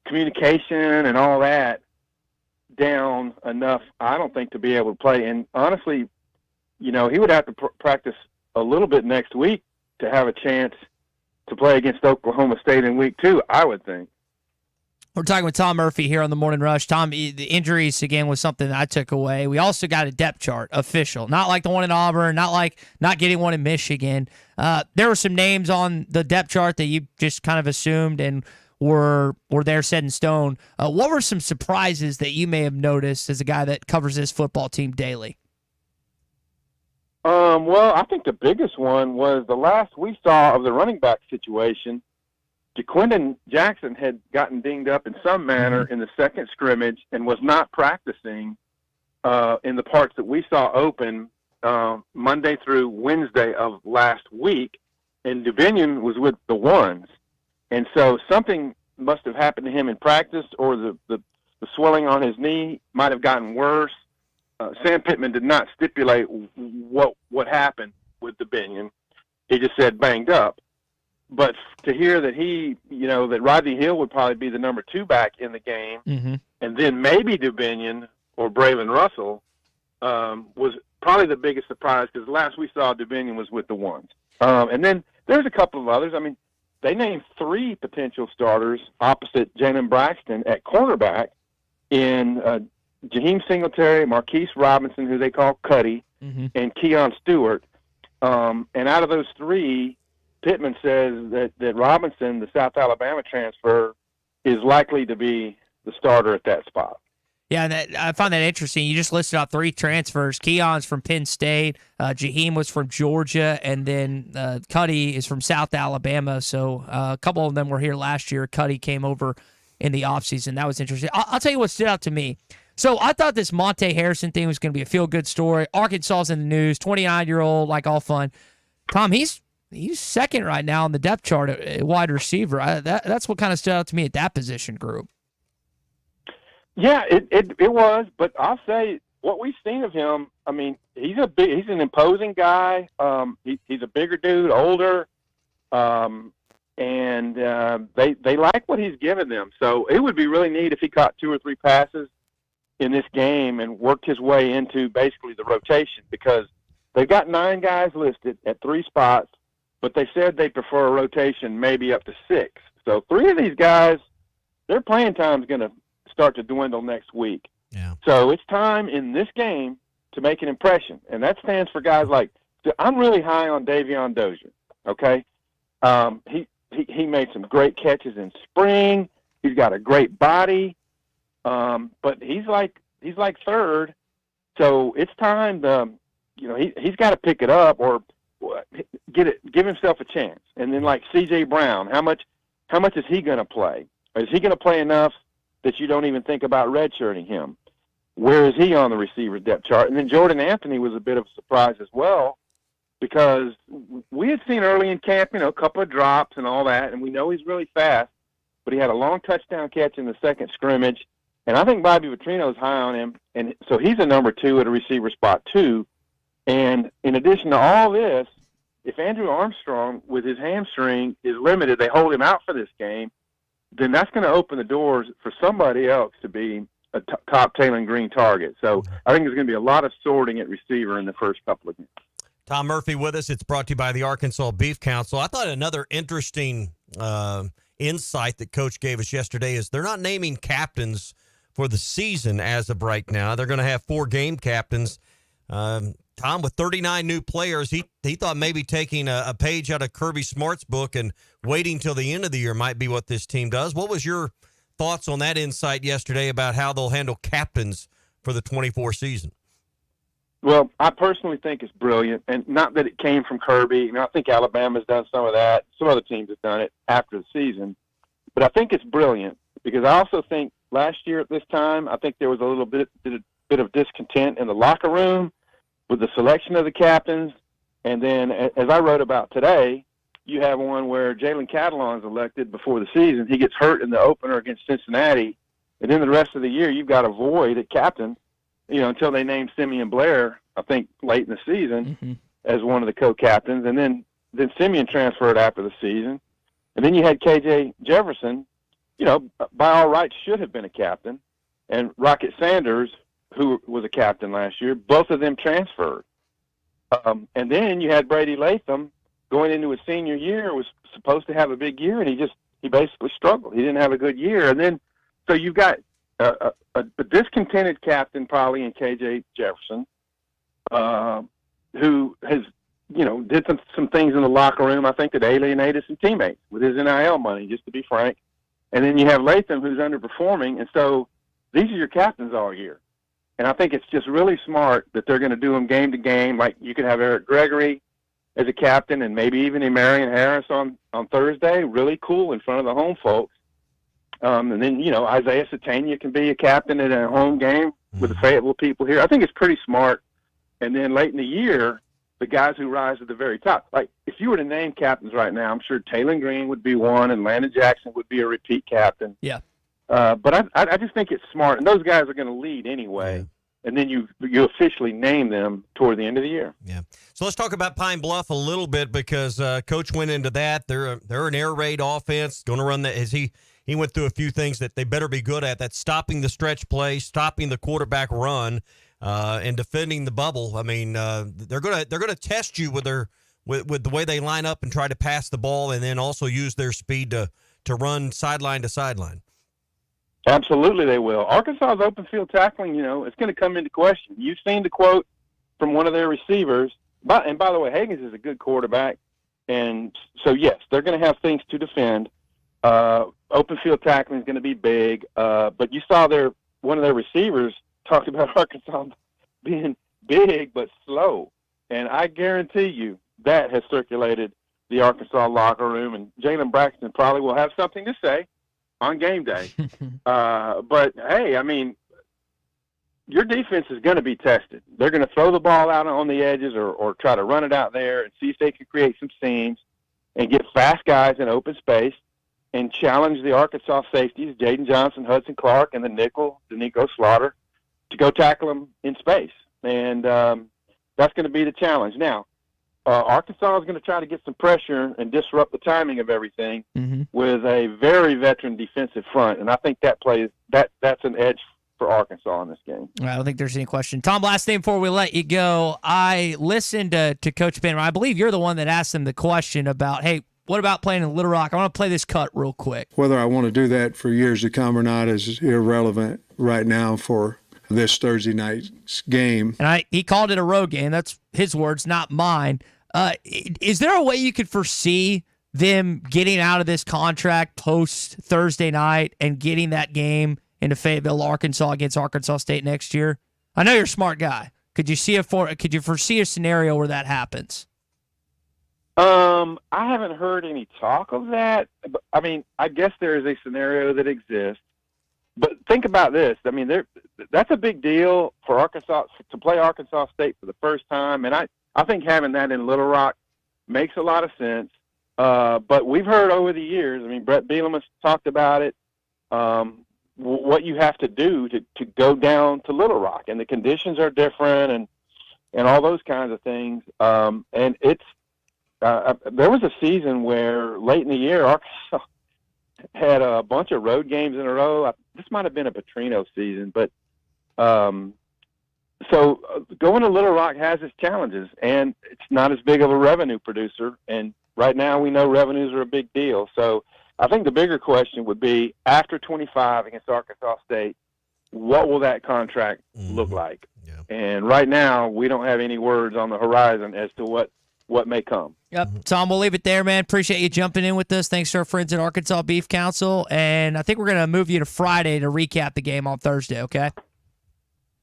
communication and all that down enough, I don't think, to be able to play. And honestly, you know, he would have to practice a little bit next week to have a chance to play against Oklahoma State in week 2, I would think. We're talking with Tom Murphy here on the Morning Rush. Tom, the injuries, again, was something that I took away. We also got a depth chart, official. Not like the one in Auburn, not like not getting one in Michigan. There were some names on the depth chart that you just kind of assumed and were there set in stone. What were some surprises that you may have noticed as a guy that covers this football team daily? Well, I think the biggest one was the last we saw of the running back situation. Jaquindon Jackson had gotten dinged up in some manner in the second scrimmage and was not practicing in the parts that we saw open Monday through Wednesday of last week, and Dubinion was with the ones. And so something must have happened to him in practice, or the swelling on his knee might have gotten worse. Sam Pittman did not stipulate what happened with Dubinion. He just said banged up. But to hear that that Rodney Hill would probably be the number 2 back in the game, and then maybe Dubinion or Braylon Russell was probably the biggest surprise, because last we saw Dubinion was with the ones. And then there's a couple of others. I mean, they named 3 potential starters opposite Jalen Braxton at cornerback in Jaheim Singletary, Marquise Robinson, who they call Cuddy, and Keon Stewart. And out of those 3, Pittman says that Robinson, the South Alabama transfer, is likely to be the starter at that spot. Yeah, I find that interesting. You just listed out 3 transfers. Keon's from Penn State, Jaheim was from Georgia, and then Cuddy is from South Alabama. So a couple of them were here last year. Cuddy came over in the offseason. That was interesting. I'll tell you what stood out to me. So I thought this Monte Harrison thing was going to be a feel-good story. Arkansas's in the news, 29-year-old, like all fun. Tom, he's second right now on the depth chart at wide receiver. That's what kind of stood out to me at that position group. Yeah, it was, but I'll say what we've seen of him, I mean, he's an imposing guy. He's a bigger dude, older, and they like what he's given them. So it would be really neat if he caught 2 or 3 passes in this game and worked his way into basically the rotation, because they've got 9 guys listed at 3 spots, but they said they prefer a rotation maybe up to 6. So 3 of these guys, their playing time is going to start to dwindle next week. Yeah. So it's time in this game to make an impression, and that stands for guys like, I'm really high on Davion Dozier. Okay, he made some great catches in spring. He's got a great body, but he's like third. So it's time to, he's got to pick it up or give himself a chance. And then like C.J. Brown, how much is he going to play? Is he going to play enough that you don't even think about redshirting him? Where is he on the receiver depth chart? And then Jordan Anthony was a bit of a surprise as well, because we had seen early in camp, a couple of drops and all that, and we know he's really fast, but he had a long touchdown catch in the second scrimmage, and I think Bobby Petrino's high on him, and so he's a number 2 at a receiver spot too. And in addition to all this, if Andrew Armstrong with his hamstring is limited, they hold him out for this game, then that's going to open the doors for somebody else to be a top Taylor Green target. So I think there's going to be a lot of sorting at receiver in the first couple of games. Tom Murphy with us. It's brought to you by the Arkansas Beef Council. I thought another interesting insight that Coach gave us yesterday is they're not naming captains for the season as of right now. They're going to have 4 game captains. Tom, with 39 new players, he thought maybe taking a page out of Kirby Smart's book and waiting till the end of the year might be what this team does. What was your thoughts on that insight yesterday about how they'll handle captains for the 24 season? Well, I personally think it's brilliant, and not that it came from Kirby. I think Alabama's done some of that. Some other teams have done it after the season. But I think it's brilliant because I also think last year at this time, I think there was a little bit of discontent in the locker room with the selection of the captains. And then, as I wrote about today, you have one where Jalen Catalon's elected before the season. He gets hurt in the opener against Cincinnati. And then the rest of the year, you've got a void at captain, until they named Simeon Blair, I think, late in the season as one of the co-captains. And then Simeon transferred after the season. And then you had KJ Jefferson, by all rights should have been a captain. And Rocket Sanders, who was a captain last year, both of them transferred. And then you had Brady Latham going into his senior year, was supposed to have a big year, and he basically struggled. He didn't have a good year. And then, so you've got a discontented captain probably in KJ Jefferson, who has, did some things in the locker room, I think, that alienated some teammates with his NIL money, just to be frank. And then you have Latham, who's underperforming. And so these are your captains all year. And I think it's just really smart that they're going to do them game to game. Like you could have Eric Gregory as a captain, and maybe even a Marion Harris on Thursday, really cool in front of the home folks. And then, Isaiah Satania can be a captain at a home game with the Fayetteville people here. I think it's pretty smart. And then late in the year, the guys who rise to the very top. Like, if you were to name captains right now, I'm sure Taylor Green would be one, and Landon Jackson would be a repeat captain. Yeah. But I just think it's smart, and those guys are going to lead anyway. And then you officially name them toward the end of the year. Yeah. So let's talk about Pine Bluff a little bit, because Coach went into that. They're an air raid offense. Going to run that. He went through a few things that they better be good at. That's stopping the stretch play, stopping the quarterback run, and defending the bubble. I mean, they're gonna test you with the way they line up and try to pass the ball, and then also use their speed to run sideline to sideline. Absolutely, they will. Arkansas's open field tackling, it's going to come into question. You've seen the quote from one of their receivers. And by the way, Higgins is a good quarterback, and so yes, they're going to have things to defend. Open field tackling is going to be big, but you saw one of their receivers talked about Arkansas being big but slow, and I guarantee you that has circulated the Arkansas locker room, and Jalen Braxton probably will have something to say on game day. But hey, I mean, your defense is going to be tested. They're going to throw the ball out on the edges or try to run it out there and see if they can create some seams and get fast guys in open space and challenge the Arkansas safeties, Jaden Johnson, Hudson Clark, and the nickel, Danico Slaughter, to go tackle them in space. And that's going to be the challenge. Now, Arkansas is going to try to get some pressure and disrupt the timing of everything with a very veteran defensive front, and I think that's an edge for Arkansas in this game. I don't think there's any question. Tom, last thing before we let you go, I listened to Coach Banner. I believe you're the one that asked him the question about, hey, what about playing in Little Rock? I want to play this cut real quick. Whether I want to do that for years to come or not is irrelevant right now for this Thursday night's game. And he called it a road game. That's his words, not mine. Is there a way you could foresee them getting out of this contract post Thursday night and getting that game into Fayetteville, Arkansas against Arkansas State next year? I know you're a smart guy. Could you foresee a scenario where that happens? I haven't heard any talk of that. I mean, I guess there is a scenario that exists. But think about this. I mean, that's a big deal for Arkansas to play Arkansas State for the first time. And I think having that in Little Rock makes a lot of sense. But we've heard over the years, I mean, Brett Bielema has talked about it, what you have to do to go down to Little Rock. And the conditions are different and all those kinds of things. And it's there was a season where late in the year, Arkansas had a bunch of road games in a row. This might have been a Petrino season, but so going to Little Rock has its challenges, and it's not as big of a revenue producer. And right now we know revenues are a big deal. So I think the bigger question would be, after 25 against Arkansas State, what will that contract look like? Yeah. And right now we don't have any words on the horizon as to what may come. Yep. Tom, we'll leave it there, man. Appreciate you jumping in with us. Thanks to our friends at Arkansas Beef Council. And I think we're going to move you to Friday to recap the game on Thursday, okay?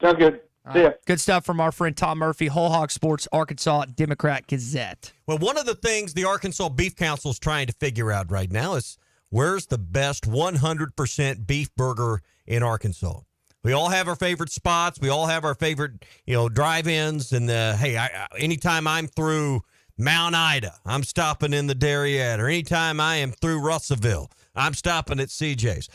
Sounds good. See ya. Good stuff from our friend Tom Murphy, Whole Hog Sports, Arkansas Democrat Gazette. Well, one of the things the Arkansas Beef Council is trying to figure out right now is where's the best 100% beef burger in Arkansas. We all have our favorite spots. We all have our favorite, drive-ins. And anytime I'm through Mount Ida, I'm stopping in the Darriette. Or anytime I am through Russellville, I'm stopping at CJ's.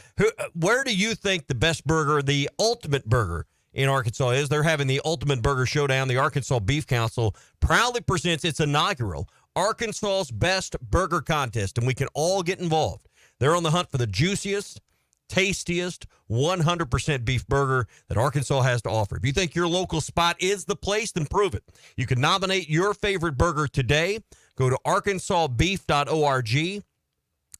Where do you think the best burger, the ultimate burger in Arkansas is? They're having the Ultimate Burger Showdown. The Arkansas Beef Council proudly presents its inaugural Arkansas's Best Burger Contest, and we can all get involved. They're on the hunt for the juiciest, tastiest 100% beef burger that Arkansas has to offer. If you think your local spot is the place, then prove it. You can nominate your favorite burger today. Go to arkansasbeef.org.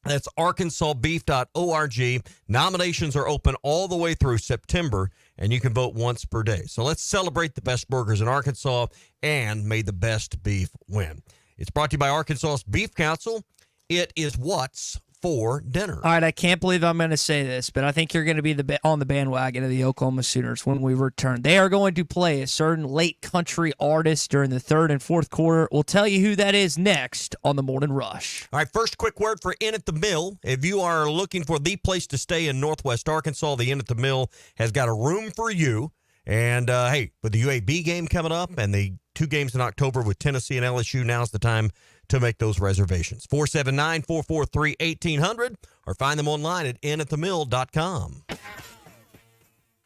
That's arkansasbeef.org. Nominations are open all the way through September, and you can vote once per day. So let's celebrate the best burgers in Arkansas, and may the best beef win. It's brought to you by Arkansas's Beef Council. It is what's for dinner. All right, I can't believe I'm going to say this, but I think you're going to be on the bandwagon of the Oklahoma Sooners when we return. They are going to play a certain late country artist during the third and fourth quarter. We'll tell you who that is next on the Morning Rush. All right, first quick word for Inn at the Mill. If you are looking for the place to stay in Northwest Arkansas, the Inn at the Mill has got a room for you. And, hey, with the UAB game coming up and the 2 games in October with Tennessee and LSU, now's the time to make those reservations. 479-443-1800 or find them online at inatthemill.com.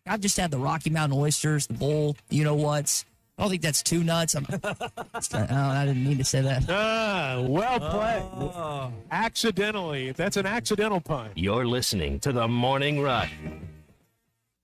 I've just had the Rocky Mountain oysters, the bowl, you-know-whats. I don't think that's too nuts. I didn't mean to say that. Well played. Accidentally. That's an accidental pun. You're listening to the Morning Rush.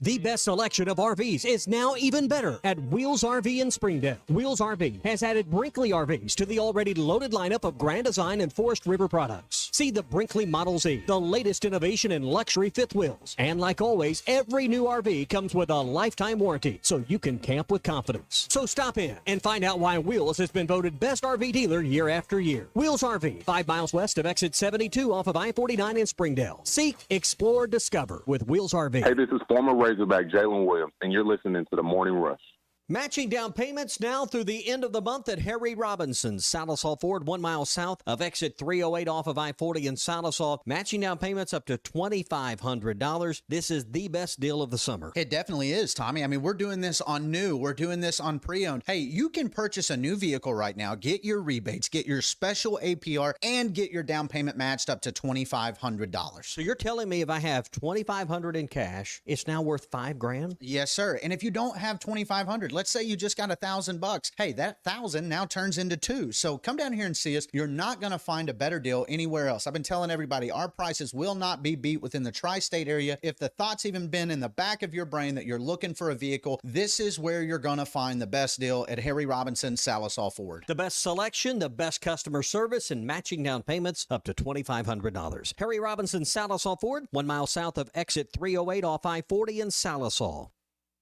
The best selection of RVs is now even better at Wheels RV in Springdale. Wheels RV has added Brinkley RVs to the already loaded lineup of Grand Design and Forest River products. See the Brinkley Model Z, the latest innovation in luxury fifth wheels. And like always, every new RV comes with a lifetime warranty, so you can camp with confidence. So stop in and find out why Wheels has been voted best RV dealer year after year. Wheels RV, 5 miles west of exit 72 off of I-49 in Springdale. Seek, explore, discover with Wheels RV. Hey, this is former Razorback Jalen Williams, and you're listening to the Morning Rush. Matching down payments now through the end of the month at Harry Robinson's, Salisaw Ford, 1 mile south of exit 308 off of I-40 in Salisaw. Matching down payments up to $2,500. This is the best deal of the summer. It definitely is, Tommy. I mean, we're doing this on new. We're doing this on pre-owned. Hey, you can purchase a new vehicle right now, get your rebates, get your special APR, and get your down payment matched up to $2,500. So you're telling me if I have $2,500 in cash, it's now worth $5,000? Yes, sir. And if you don't have $2,500, let's say you just got $1,000. Hey, that $1,000 now turns into $2,000. So come down here and see us. You're not going to find a better deal anywhere else. I've been telling everybody our prices will not be beat within the tri-state area. If the thought's even been in the back of your brain that you're looking for a vehicle, this is where you're going to find the best deal at Harry Robinson Salisaw Ford. The best selection, the best customer service, and matching down payments up to $2,500. Harry Robinson Salisaw Ford, 1 mile south of exit 308 off I-40 in Salisaw.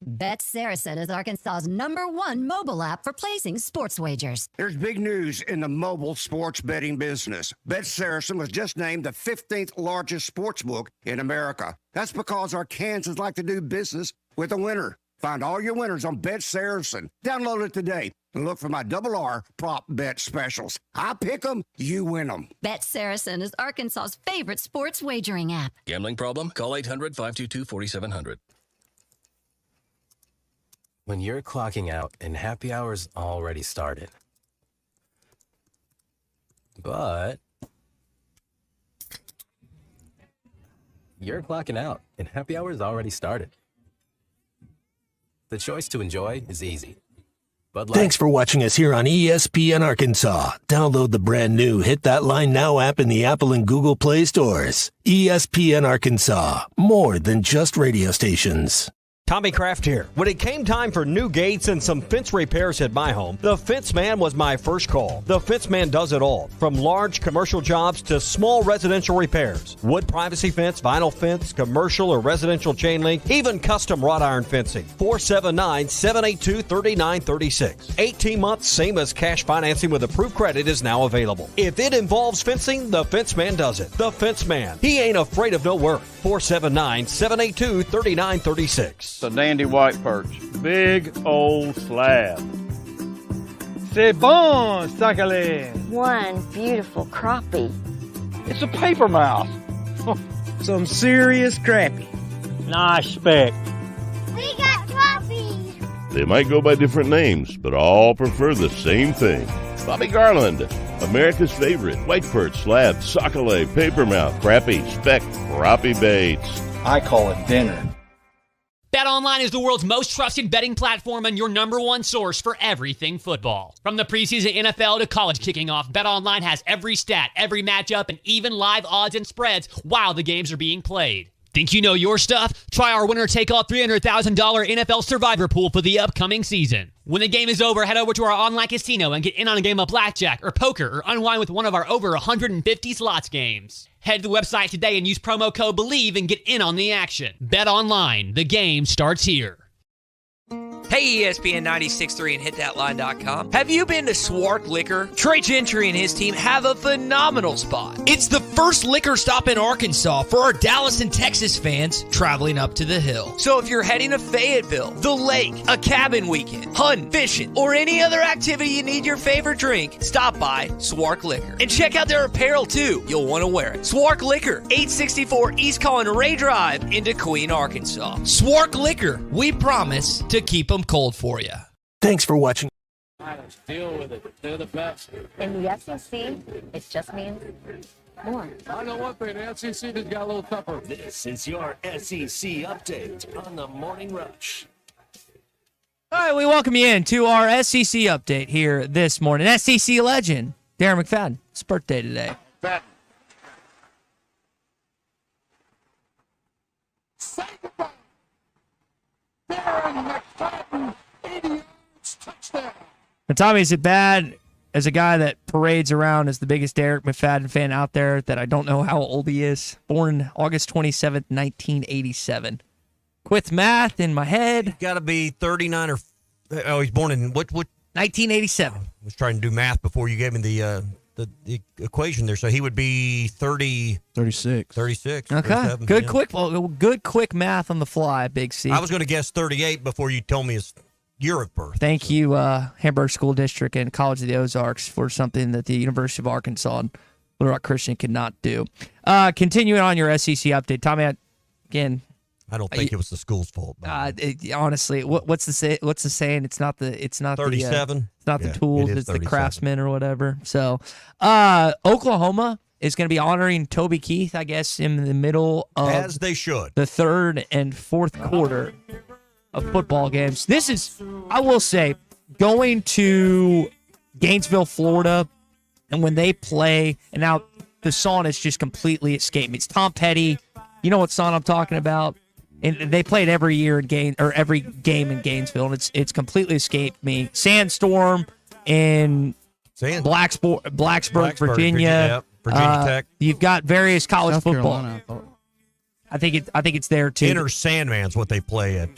Bet Saracen is Arkansas's #1 mobile app for placing sports wagers. There's big news in the mobile sports betting business. Bet Saracen was just named the 15th largest sports book in America. That's because our Kansans like to do business with a winner. Find all your winners on Bet Saracen. Download it today and look for my RR prop bet specials. I pick them, you win them. Bet Saracen is Arkansas's favorite sports wagering app. Gambling problem? Call 800-522-4700. When you're clocking out and happy hour's already started. But you're clocking out and happy hour's already started. The choice to enjoy is easy. Thanks for watching us here on ESPN Arkansas. Download the brand new Hit That Line Now app in the Apple and Google Play stores. ESPN Arkansas, more than just radio stations. Tommy Kraft here. When it came time for new gates and some fence repairs at my home, the Fence Man was my first call. The Fence Man does it all, from large commercial jobs to small residential repairs. Wood privacy fence, vinyl fence, commercial or residential chain link, even custom wrought iron fencing. 479-782-3936. 18 months, same as cash financing with approved credit is now available. If it involves fencing, the Fence Man does it. The Fence Man. He ain't afraid of no work. 479-782-3936. A dandy white perch. Big old slab. C'est bon, sacalé. One beautiful crappie. It's a paper mouse. Some serious crappie. Nice speck. We got crappies. They might go by different names, but all prefer the same thing. Bobby Garland, America's favorite white perch, slab, sockeye, papermouth, crappie, speck, crappie baits. I call it dinner. BetOnline is the world's most trusted betting platform and your #1 source for everything football. From the preseason NFL to college kicking off, BetOnline has every stat, every matchup, and even live odds and spreads while the games are being played. Think you know your stuff? Try our winner-take-all $300,000 NFL Survivor Pool for the upcoming season. When the game is over, head over to our online casino and get in on a game of blackjack or poker or unwind with one of our over 150 slots games. Head to the website today and use promo code BELIEVE and get in on the action. Bet online. The game starts here. Hey, ESPN 96.3 and hitthatline.com. Have you been to Swark Liquor? Trey Gentry and his team have a phenomenal spot. It's the first liquor stop in Arkansas for our Dallas and Texas fans traveling up to the hill. So if you're heading to Fayetteville, the lake, a cabin weekend, hunting, fishing, or any other activity you need your favorite drink, stop by Swark Liquor. And check out their apparel too. You'll want to wear it. Swark Liquor, 864 East Collin Ray Drive in Queen, Arkansas. Swark Liquor, we promise to keep them cold for you. Thanks for watching. Deal with it. They're the best. In the SEC, it just means more. I know one thing. The SEC just got a little tougher. This is your SEC update on the Morning Rush. All right, we welcome you in to our SEC update here this morning. SEC legend, Darren McFadden. It's birthday today. Fat. Darren McFadden, 80 yards, touchdown. And Tommy, is it bad as a guy that parades around as the biggest Derek McFadden fan out there that I don't know how old he is? Born August 27th, 1987. Quick math in my head. Got to be 39 or... Oh, he's born in what? 1987. I was trying to do math before you gave me the equation there. So he would be 36. 36. Okay. 37, Good yeah. good quick math on the fly, Big C. I was going to guess 38 before you told me his year of birth. Thank you, Hamburg School District and College of the Ozarks, for something that the University of Arkansas and Little Rock Christian could not do. Continuing on your SEC update, Tommy, again... I don't think it was the school's fault. Honestly, what's the saying? It's not 37. It's not the tools. It's 37. the craftsmen or whatever. So, Oklahoma is going to be honoring Toby Keith, I guess, in the middle of as they should the third and fourth quarter of football games. This is, I will say, going to Gainesville, Florida, and when they play, and now the song has just completely escaped me. It's Tom Petty. You know what song I'm talking about? And they play it every year in every game in Gainesville, and it's completely escaped me. Sandstorm in Blacksburg, Virginia. Yep. Virginia Tech. You've got various college South football. Carolina, I thought. I think it's there too. Inner Sandman's what they play at.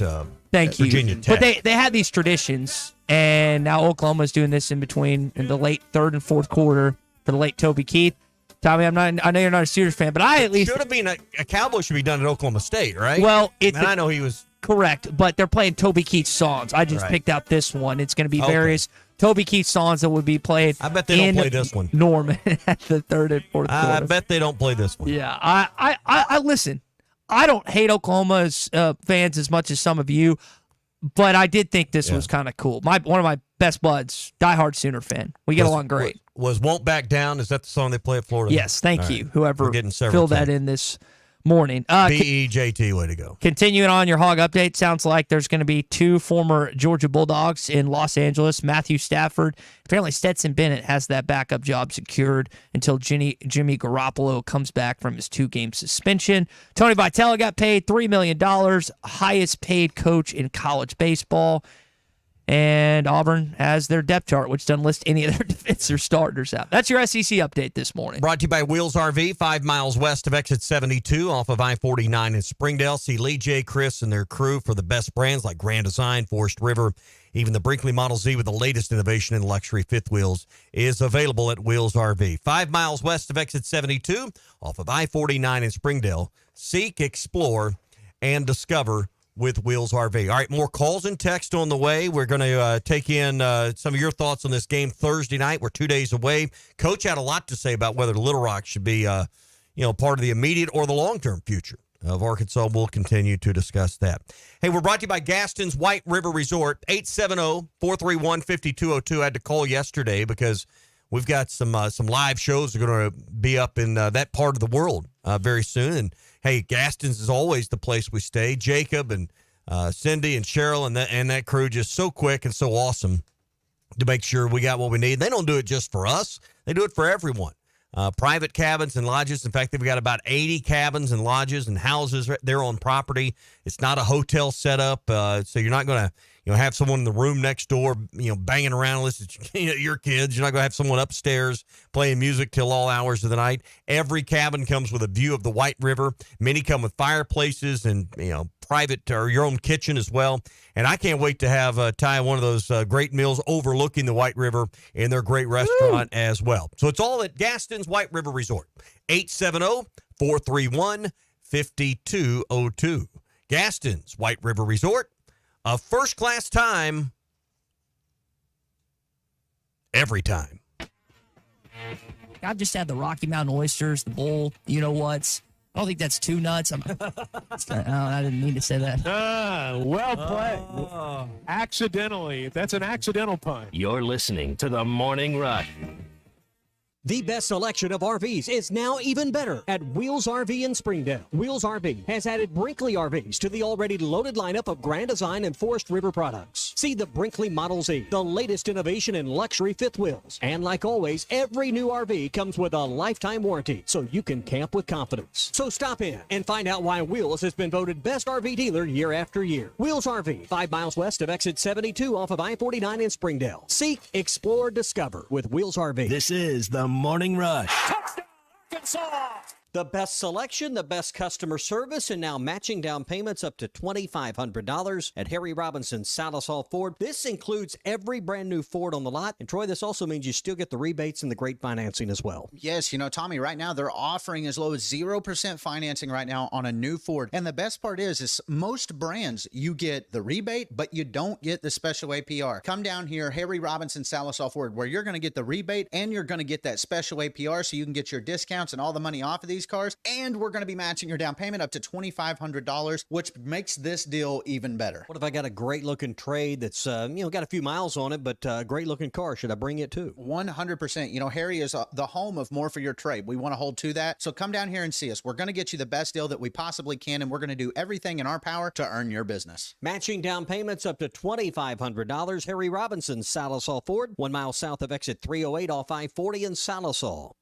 Thank you. Virginia Tech. But they had these traditions, and now Oklahoma's doing this in the late third and fourth quarter for the late Toby Keith. Tommy, I know you're not a Steelers fan, but I at least should have been a Cowboy should be done at Oklahoma State, right? Well, I know he was correct, but they're playing Toby Keith songs. I just picked out this one. It's going to be various Toby Keith songs that would be played. I bet they don't play this one, Norman, at the third and fourth quarter. I bet they don't play this one. Yeah, I listen. I don't hate Oklahoma's fans as much as some of you, but I did think this was kind of cool. One of my best buds, diehard Sooner fan. We get along great. Was Won't Back Down? Is that the song they play at Florida? Yes, thank you. Right. Whoever filled that in this morning. BEJT, way to go. Continuing on your Hog update, sounds like there's going to be two former Georgia Bulldogs in Los Angeles. Matthew Stafford. Apparently Stetson Bennett has that backup job secured until Jimmy Garoppolo comes back from his 2-game suspension. Tony Vitello got paid $3 million, highest paid coach in college baseball. And Auburn has their depth chart, which doesn't list any of their defensive starters out. That's your SEC update this morning. Brought to you by Wheels RV, 5 miles west of exit 72 off of I-49 in Springdale. See Lee J. Chris and their crew for the best brands like Grand Design, Forest River, even the Brinkley Model Z with the latest innovation in luxury fifth wheels is available at Wheels RV. 5 miles west of exit 72 off of I-49 in Springdale. Seek, explore, and discover with Wheels RV. All right, more calls and text on the way. We're going to take in some of your thoughts on this game Thursday night. We're 2 days away. Coach had a lot to say about whether Little Rock should be, part of the immediate or the long-term future of Arkansas. We'll continue to discuss that. Hey, we're brought to you by Gaston's White River Resort, 870-431-5202. I had to call yesterday because we've got some live shows that are going to be up in that part of the world very soon. And hey, Gaston's is always the place we stay. Jacob and Cindy and Cheryl and that crew just so quick and so awesome to make sure we got what we need. They don't do it just for us. They do it for everyone. Private cabins and lodges. In fact, they've got about 80 cabins and lodges and houses there on property. It's not a hotel setup, so you're not going to have someone in the room next door, banging around unless it's your kids. You're not going to have someone upstairs playing music till all hours of the night. Every cabin comes with a view of the White River. Many come with fireplaces and, private or your own kitchen as well. And I can't wait to have Ty one of those great meals overlooking the White River in their great restaurant as well. So it's all at Gaston's White River Resort. 870-431-5202. Gaston's White River Resort. A first-class time every time. I've just had the Rocky Mountain oysters, the bowl, you know what's. I don't think that's too nuts. I didn't mean to say that. Well played. Accidentally. That's an accidental pun. You're listening to The Morning Rush. The best selection of RVs is now even better at Wheels RV in Springdale. Wheels RV has added Brinkley RVs to the already loaded lineup of Grand Design and Forest River products. See the Brinkley Model Z, the latest innovation in luxury fifth wheels. And like always, every new RV comes with a lifetime warranty, so you can camp with confidence. So stop in and find out why Wheels has been voted best RV dealer year after year. Wheels RV, 5 miles west of exit 72 off of I-49 in Springdale. Seek, explore, discover with Wheels RV. This is The Morning Rush. The best selection, the best customer service, and now matching down payments up to $2,500 at Harry Robinson Salisal Ford. This includes every brand new Ford on the lot. And Troy, this also means you still get the rebates and the great financing as well. Yes, Tommy, right now they're offering as low as 0% financing right now on a new Ford. And the best part is most brands, you get the rebate, but you don't get the special APR. Come down here, Harry Robinson Salisal Ford, where you're going to get the rebate and you're going to get that special APR so you can get your discounts and all the money off of these cars, and we're going to be matching your down payment up to $2,500, which makes this deal even better. What if I got a great looking trade that's got a few miles on it, but a great looking car? Should I bring it too? 100%. Harry is the home of more for your trade. We want to hold to that. So come down here and see us. We're going to get you the best deal that we possibly can, and we're going to do everything in our power to earn your business. Matching down payments up to $2,500. Harry Robinson Salisal Ford, 1 mile south of exit 308 off I-40 in Salisal.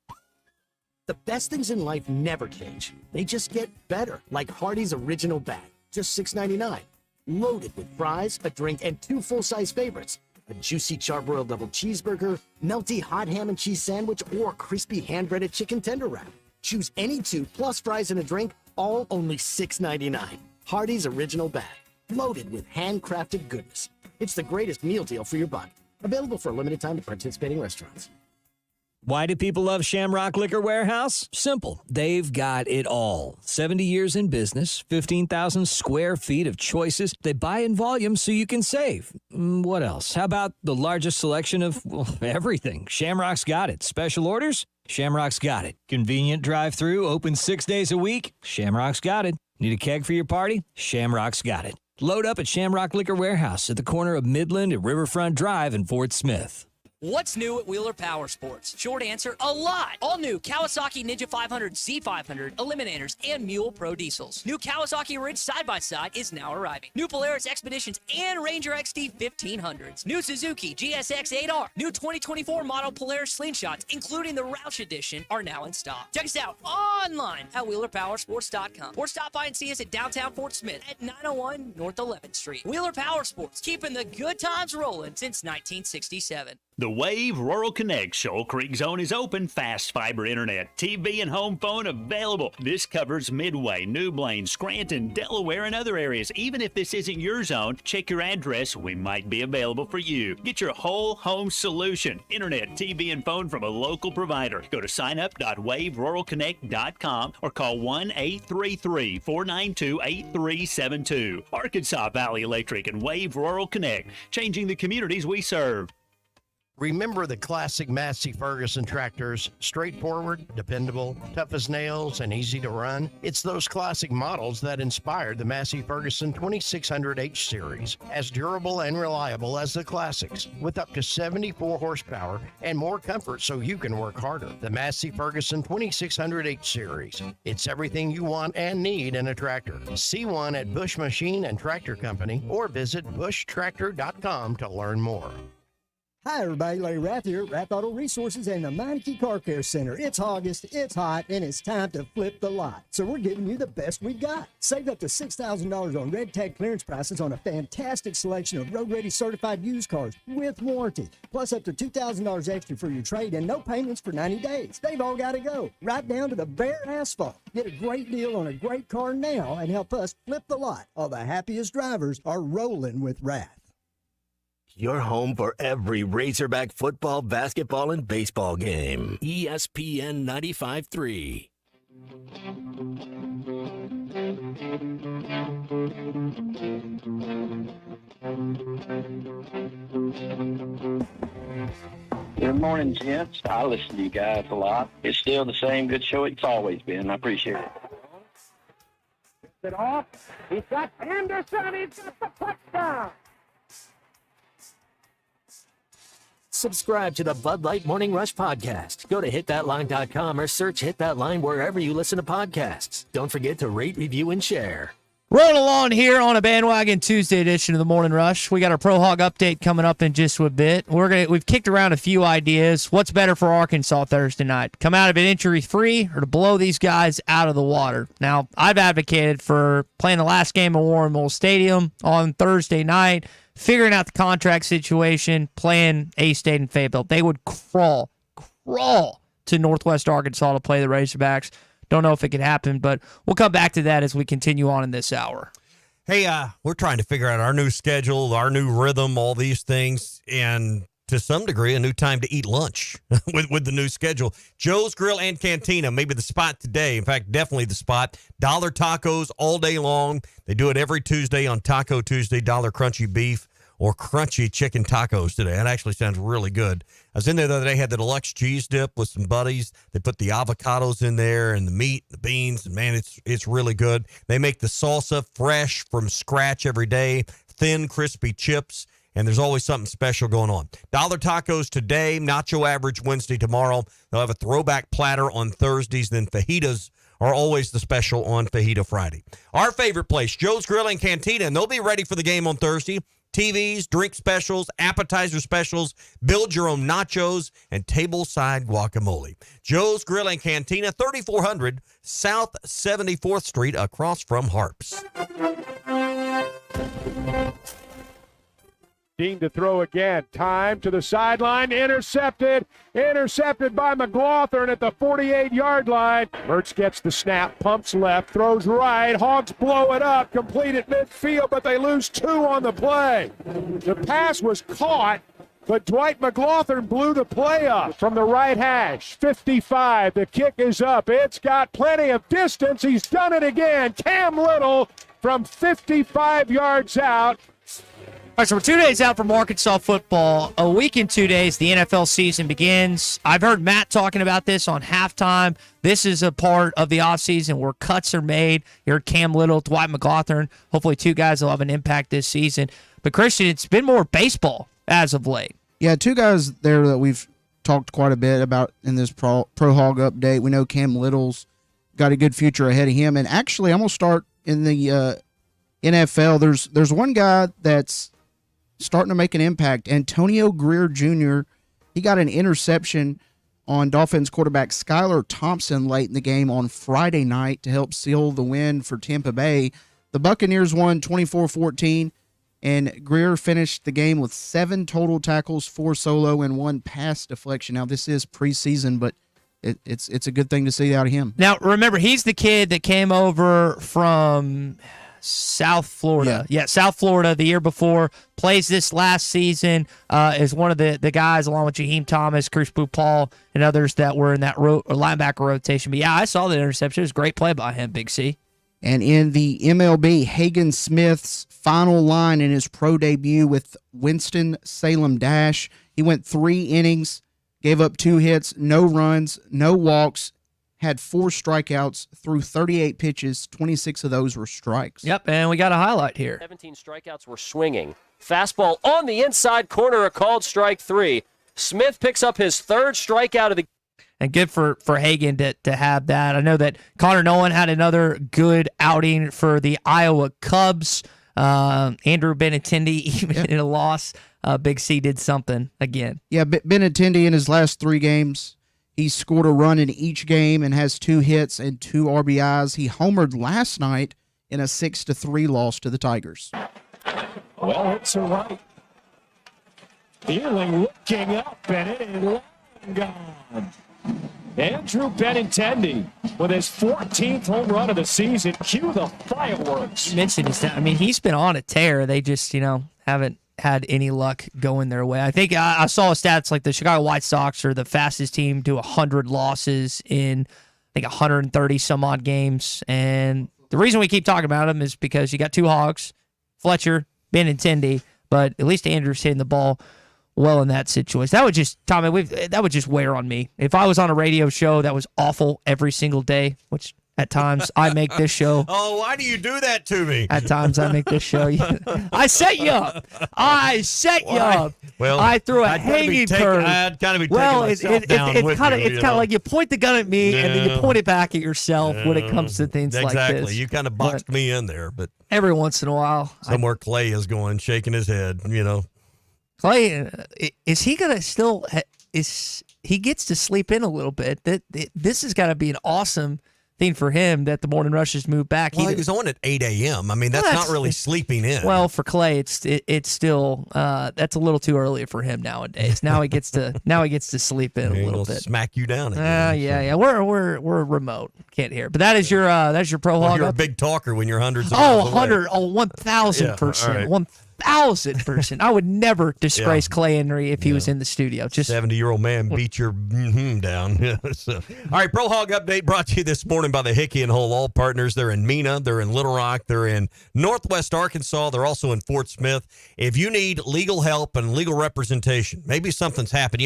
The best things in life never change. They just get better, like Hardee's Original Bag, just $6.99. Loaded with fries, a drink, and 2 full-size favorites. A juicy charbroiled double cheeseburger, melty hot ham and cheese sandwich, or crispy hand-breaded chicken tender wrap. Choose any 2 plus fries and a drink, all only $6.99. Hardee's Original Bag, loaded with handcrafted goodness. It's the greatest meal deal for your buck. Available for a limited time at participating restaurants. Why do people love Shamrock Liquor Warehouse? Simple. They've got it all. 70 years in business, 15,000 square feet of choices. They buy in volume so you can save. What else? How about the largest selection of everything? Shamrock's got it. Special orders? Shamrock's got it. Convenient drive-through, open 6 days a week? Shamrock's got it. Need a keg for your party? Shamrock's got it. Load up at Shamrock Liquor Warehouse at the corner of Midland and Riverfront Drive in Fort Smith. What's new at Wheeler Power Sports? Short answer, a lot. All new Kawasaki Ninja 500, Z500, Eliminators, and Mule Pro diesels. New Kawasaki Ridge side-by-side is now arriving. New Polaris Expeditions and Ranger XD 1500s. New Suzuki GSX 8R. New 2024 model Polaris Slingshots, including the Roush Edition, are now in stock. Check us out online at WheelerPowersports.com or stop by and see us at downtown Fort Smith at 901 North 11th Street. Wheeler Power Sports, keeping the good times rolling since 1967. The Wave Rural Connect Shoal Creek Zone is open. Fast fiber internet, TV, and home phone available. This covers Midway, New Blaine, Scranton, Delaware, and other areas. Even if this isn't your zone, check your address. We might be available for you. Get your whole home solution. Internet, TV, and phone from a local provider. Go to signup.waveruralconnect.com or call 1-833-492-8372. Arkansas Valley Electric and Wave Rural Connect, changing the communities we serve. Remember the classic Massey Ferguson tractors, straightforward, dependable, tough as nails, and easy to run? It's those classic models that inspired the Massey Ferguson 2600H series, as durable and reliable as the classics, with up to 74 horsepower and more comfort so you can work harder. The Massey Ferguson 2600H series. It's everything you want and need in a tractor. See one at Bush Machine and Tractor Company or visit bushtractor.com to learn more. Hi, everybody. Larry Rath here, Rath Auto Resources and the Meineke Car Care Center. It's August, it's hot, and it's time to flip the lot. So we're giving you the best we got. Save up to $6,000 on red tag clearance prices on a fantastic selection of road-ready certified used cars with warranty. Plus up to $2,000 extra for your trade and no payments for 90 days. They've all got to go, right down to the bare asphalt. Get a great deal on a great car now and help us flip the lot. All the happiest drivers are rolling with Rath. Your home for every Razorback football, basketball, and baseball game. ESPN 95.3. Good morning, gents. I listen to you guys a lot. It's still the same good show it's always been. I appreciate it. It off. He's got Anderson. He's got the touchdown. Subscribe to the Bud Light Morning Rush podcast. Go to hitthatline.com or search Hit That Line wherever you listen to podcasts. Don't forget to rate, review, and share. Rolling along here on a Bandwagon Tuesday edition of the Morning Rush. We got our Pro Hog update coming up in just a bit. We've kicked around a few ideas. What's better for Arkansas Thursday night? Come out of it injury-free or to blow these guys out of the water? Now, I've advocated for playing the last game at Warren Moore Stadium on Thursday night, figuring out the contract situation, playing A-State and Fayetteville. They would crawl to Northwest Arkansas to play the Razorbacks. Don't know if it could happen, but we'll come back to that as we continue on in this hour. Hey, we're trying to figure out our new schedule, our new rhythm, all these things, and to some degree, a new time to eat lunch with the new schedule. Joe's Grill and Cantina, maybe the spot today. In fact, definitely the spot. $1 tacos all day long. They do it every Tuesday on Taco Tuesday, $1 crunchy beef or crunchy chicken tacos today. That actually sounds really good. I was in there the other day, had the deluxe cheese dip with some buddies. They put the avocados in there and the meat, the beans, and man, it's really good. They make the salsa fresh from scratch every day, thin, crispy chips, and there's always something special going on. $1 tacos today, nacho average Wednesday tomorrow. They'll have a throwback platter on Thursdays, then fajitas are always the special on Fajita Friday. Our favorite place, Joe's Grill and Cantina, and they'll be ready for the game on Thursday. TVs, drink specials, appetizer specials, build your own nachos, and tableside guacamole. Joe's Grill and Cantina, 3400 South 74th Street, across from Harps. Dean to throw again. Time to the sideline. Intercepted by McLaughlin at the 48-yard line. Mertz gets the snap, pumps left, throws right. Hogs blow it up, complete at midfield, but they lose 2 on the play. The pass was caught, but Dwight McLaughlin blew the play up from the right hash. 55, the kick is up. It's got plenty of distance. He's done it again. Cam Little from 55 yards out. All right, so we're 2 days out from Arkansas football. A week and 2 days, the NFL season begins. I've heard Matt talking about this on halftime. This is a part of the offseason where cuts are made. You heard Cam Little, Dwight McLaughlin. Hopefully 2 guys will have an impact this season. But, Christian, it's been more baseball as of late. Yeah, 2 guys there that we've talked quite a bit about in this Pro Hog update. We know Cam Little's got a good future ahead of him. And actually, I'm going to start in the NFL. There's one guy that's starting to make an impact. Antonio Greer Jr., he got an interception on Dolphins quarterback Skylar Thompson late in the game on Friday night to help seal the win for Tampa Bay. The Buccaneers won 24-14, and Greer finished the game with 7 total tackles, 4 solo, and 1 pass deflection. Now, this is preseason, but it's a good thing to see out of him. Now, remember, he's the kid that came over from South Florida. Yeah, South Florida the year before. Plays this last season. Is one of the guys, along with Jaheim Thomas, Chris Paul, and others that were in that linebacker rotation. But yeah, I saw the interception. It was a great play by him, Big C. And in the MLB, Hagen Smith's final line in his pro debut with Winston-Salem Dash, he went 3 innings, gave up 2 hits, no runs, no walks, had 4 strikeouts, threw 38 pitches, 26 of those were strikes. Yep, and we got a highlight here. 17 strikeouts were swinging. Fastball on the inside corner, a called strike 3. Smith picks up his 3rd strikeout of the And good for Hagen to have that. I know that Connor Nolan had another good outing for the Iowa Cubs. Andrew Benintendi, even in a loss, Big C did something again. Yeah, Benintendi in his last 3 games, he's scored a run in each game and has 2 hits and 2 RBIs. He homered last night in a 6-3 loss to the Tigers. Well, it's a right. Feeling looking up, and it is long gone. Andrew Benintendi with his 14th home run of the season. Cue the fireworks. You mentioned he's been on a tear. They just, haven't had any luck going their way. I think I saw stats like the Chicago White Sox are the fastest team to 100 losses in, 130 some odd games. And the reason we keep talking about them is because you got 2 hogs, Fletcher, Benintendi, but at least Andrew's hitting the ball well in that situation. That would just, Tommy, that would just wear on me. If I was on a radio show that was awful every single day, which at times I make this show. Oh, why do you do that to me? At times I make this show. I set you up. Well, I threw a hanging curve. I'd kind of be taking myself down it's with kind you, of like you point the gun at me and then you point it back at yourself when it comes to things like this. Exactly. You kind of boxed me in there, but every once in a while, somewhere Clay is going, shaking his head. Clay, is he gonna still? He gets to sleep in a little bit? This has got to be an awesome thing for him that the morning rushes move back. Well, he was on at 8 a.m. I mean, that's not really sleeping in. Well, for Clay, it's still that's a little too early for him nowadays. Now he gets to sleep in a little bit. Smack you down again. Yeah. We're remote, can't hear. But that's your pro hog. You're a big talker when you're hundreds of miles away. 1,000%. 1,000%. I would never disgrace Clay Henry if he was in the studio. Just 70-year-old man beat your down. So, all right, Pro Hog Update brought to you this morning by the Hickey and Hole All Partners. They're in Mena, they're in Little Rock, they're in Northwest Arkansas, they're also in Fort Smith. If you need legal help and legal representation, maybe something's happened.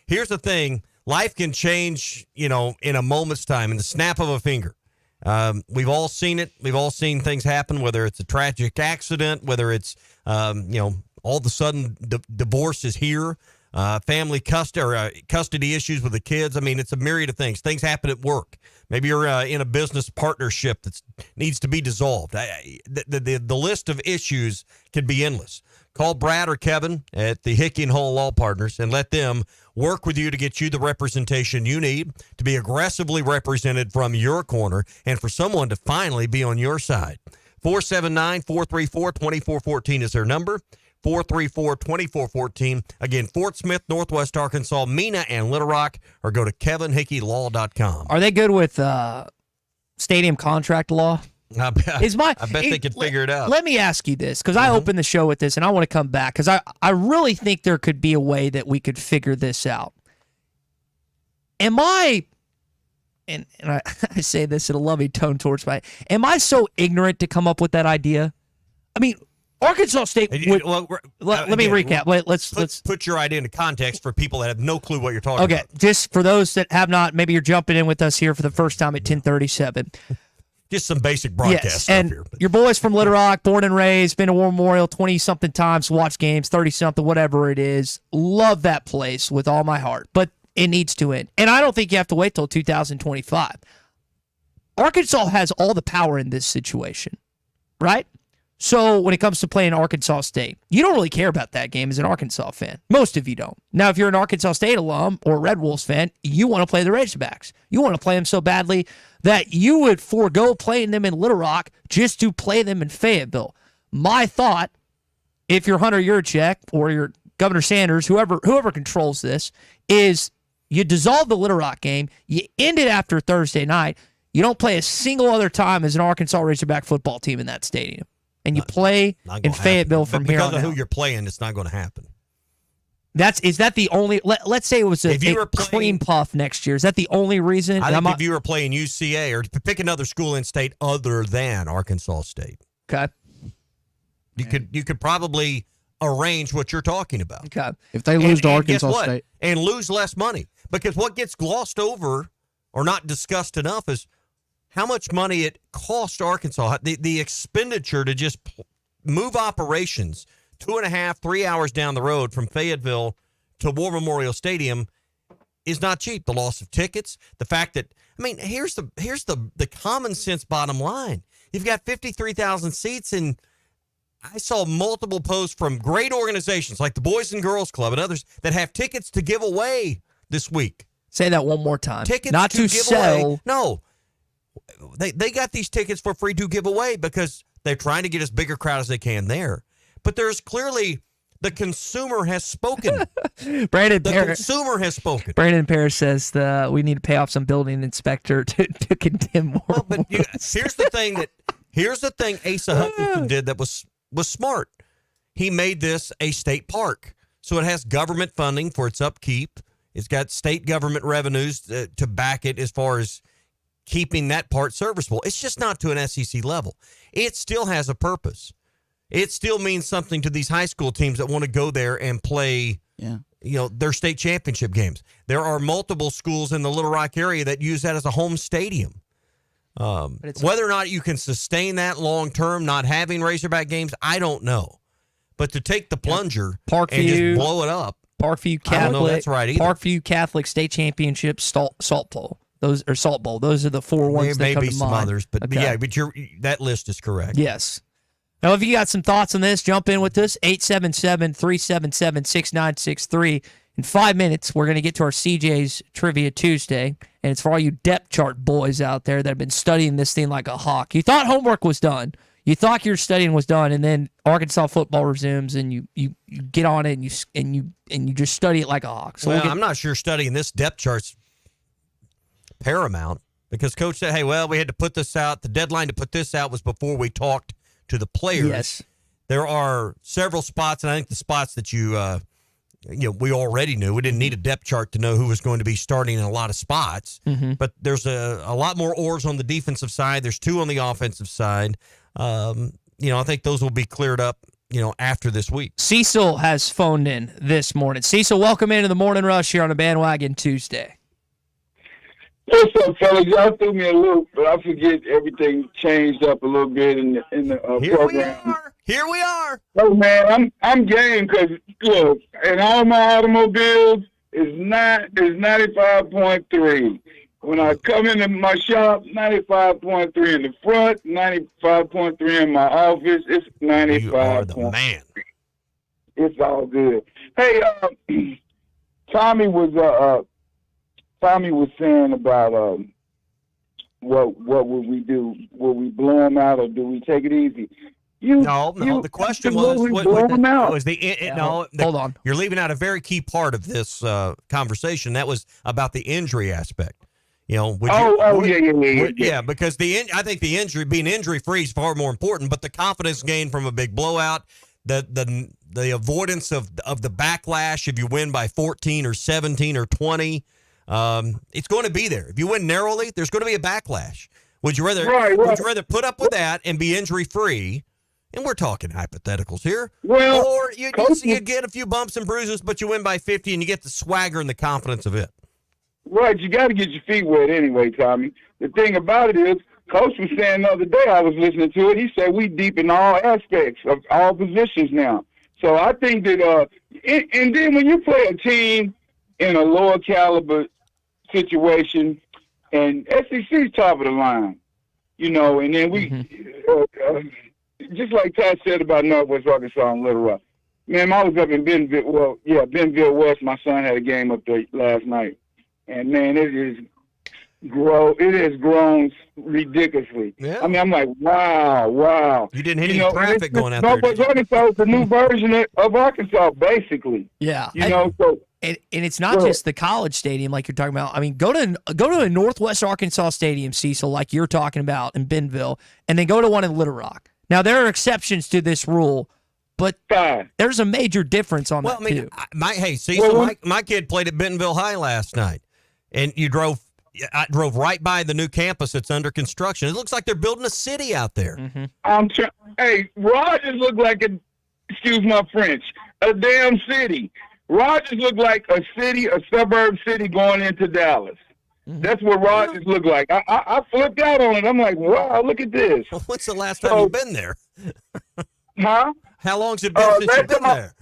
Here's the thing: life can change, in a moment's time, in the snap of a finger. We've all seen it. We've all seen things happen, whether it's a tragic accident, whether it's, all of a sudden divorce is here, family custody issues with the kids. I mean, it's a myriad of things. Things happen at work. Maybe you're in a business partnership that needs to be dissolved. The list of issues can be endless. Call Brad or Kevin at the Hickey and Hole Law Partners and let them work with you to get you the representation you need to be aggressively represented from your corner and for someone to finally be on your side. 479-434-2414 is their number. 434-2414. Again, Fort Smith, Northwest Arkansas, Mena, and Little Rock, or go to kevinhickeylaw.com. Are they good with stadium contract law? I bet they could figure it out. Let me ask you this, because I opened the show with this, and I want to come back, because I really think there could be a way that we could figure this out. Am I, and I say this in a loving tone towards am I so ignorant to come up with that idea? I mean, Arkansas State would, let me recap. Let's put your idea into context for people that have no clue what you're talking about. Okay, just for those that have not, maybe you're jumping in with us here for the first time at 10:37. Just some basic broadcast stuff and here. Your boy's from Little Rock, born and raised, been to War Memorial 20-something times, watched games, 30-something, whatever it is. Love that place with all my heart, but it needs to end. And I don't think you have to wait till 2025. Arkansas has all the power in this situation, right? So when it comes to playing Arkansas State, you don't really care about that game as an Arkansas fan. Most of you don't. Now, if you're an Arkansas State alum or a Red Wolves fan, you want to play the Razorbacks. You want to play them so badly that you would forego playing them in Little Rock just to play them in Fayetteville. My thought, if you're Hunter Yurchek or you're Governor Sanders, whoever controls this, is you dissolve the Little Rock game, you end it after Thursday night, you don't play a single other time as an Arkansas Razorback football team in that stadium. And you play in Fayetteville from here on out. Because of who you're playing, it's not going to happen. Is that the only? Let's say it was a cream puff next year. Is that the only reason? I think if you were playing UCA or pick another school in state other than Arkansas State, okay, you could probably arrange what you're talking about. Okay, if they lose to Arkansas State and lose less money, because what gets glossed over or not discussed enough is how much money it cost Arkansas, the expenditure to just move operations 2.5, 3 hours down the road from Fayetteville to War Memorial Stadium is not cheap. The loss of tickets, the fact that, here's the common sense bottom line. You've got 53,000 seats, and I saw multiple posts from great organizations like the Boys and Girls Club and others that have tickets to give away this week. Say that one more time. Tickets not to give sell. away. No. They got these tickets for free to give away because they're trying to get as big a crowd as they can there. But there's clearly the consumer has spoken. Consumer has spoken. Brandon Paris says we need to pay off some building inspector to condemn more. Well, but here's the thing Asa Hutchinson did that was smart. He made this a state park. So it has government funding for its upkeep. It's got state government revenues to back it as far as keeping that part serviceable. It's just not to an SEC level. It still has a purpose. It still means something to these high school teams that want to go there and play, their state championship games. There are multiple schools in the Little Rock area that use that as a home stadium. Whether or not you can sustain that long term, not having Razorback games, I don't know. But to take the plunger and just blow it up, Parkview Catholic, I don't know if that's right either. Parkview Catholic State Championship, Salt Bowl. Those are Salt Bowl. Those are the four ones that come to mind. Maybe some others, but okay. but that list is correct. Yes. Now, if you got some thoughts on this, jump in with us, 877-377-6963. In 5 minutes, we're going to get to our CJ's Trivia Tuesday, and it's for all you depth chart boys out there that have been studying this thing like a hawk. You thought homework was done. You thought your studying was done, and then Arkansas football resumes, and you get on it, and you just study it like a hawk. So I'm not sure studying this depth chart's paramount because Coach said, hey, we had to put this out. The deadline to put this out was before we talked to the players. Yes. There are several spots, and I think the spots that we already knew. We didn't need a depth chart to know who was going to be starting in a lot of spots. Mm-hmm. But there's a lot more oars on the defensive side. There's 2 on the offensive side. I think those will be cleared up, after this week. Cecil has phoned in this morning. Cecil, welcome into the Morning Rush here on a Bandwagon Tuesday. What's up, fellas? Y'all threw me a loop, but I forget everything changed up a little bit in the program. Here we are. Oh man, I'm game because look, in all my automobiles is 95.3. When I come into my shop, 95.3 in the front, 95.3 in my office. It's 95. You are the man. It's all good. Hey, Tommy was saying about what would we do? Will we blow him out or do we take it easy? No. The question was, hold on. You're leaving out a very key part of this conversation. That was about the injury aspect. Yeah. Because I think the injury, being injury free, is far more important. But the confidence gain from a big blowout, the avoidance of the backlash if you win by 14 or 17 or 20. It's going to be there. If you win narrowly, there's going to be a backlash. Would you rather put up with that and be injury free? And we're talking hypotheticals here. Well, or you get a few bumps and bruises, but you win by 50 and you get the swagger and the confidence of it. Right, you got to get your feet wet anyway, Tommy. The thing about it is, Coach was saying the other day, I was listening to it, he said we deep in all aspects of all positions now. So I think that, and then when you play a team in a lower caliber situation, and SEC's top of the line, and then we, just like Ty said about Northwest Arkansas and Little Rock. Man, I was up in Bentonville, Bentonville West. My son had a game up there last night. And, man, it has grown ridiculously. Yeah. I mean, I'm like, wow. You didn't hit any traffic going out there. Northwest Arkansas is the new version of Arkansas, basically. Yeah. And it's not just the college stadium like you're talking about. I mean, go to a Northwest Arkansas stadium, Cecil, like you're talking about in Bentonville, and then go to one in Little Rock. Now, there are exceptions to this rule, but there's a major difference on that, too. My kid played at Bentonville High last night, and I drove right by the new campus that's under construction. It looks like they're building a city out there. Mm-hmm. Hey, Rogers looked like excuse my French, a damn city. Rogers looked like a suburb city going into Dallas. Mm-hmm. That's what Rogers looked like. I flipped out on it. I'm like, wow, look at this. Well, when's the last time you've been there? Huh? How long's it been since you've been there?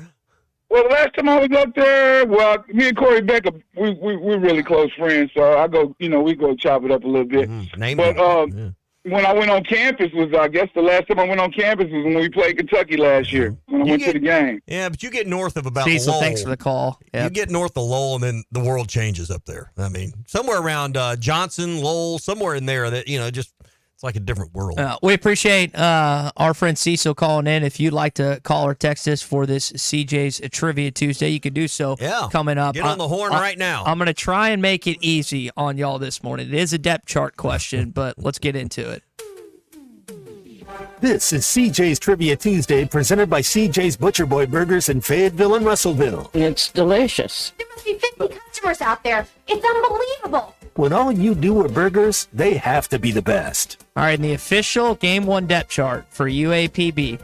Well, the last time I was up there, me and Corey Becker, we're really close friends. So I go, we go chop it up a little bit. Mm-hmm. when I went on campus was, I guess the last time I went on campus was when we played Kentucky last year, when I went to the game. Yeah, but you get north of about Cecil, Lowell. thanks for the call. You get north of Lowell, and then the world changes up there. I mean, somewhere around Johnson, Lowell, somewhere in there that, just it's like a different world. We appreciate our friend Cecil calling in. If you'd like to call or text us for this CJ's Trivia Tuesday, you can do so coming up. Get on the horn right now. I'm going to try and make it easy on y'all this morning. It is a depth chart question, but let's get into it. This is CJ's Trivia Tuesday, presented by CJ's Butcher Boy Burgers in Fayetteville and Russellville. It's delicious. There must be 50 customers out there. It's unbelievable. When all you do are burgers, they have to be the best. All right, in the official Game 1 depth chart for UAPB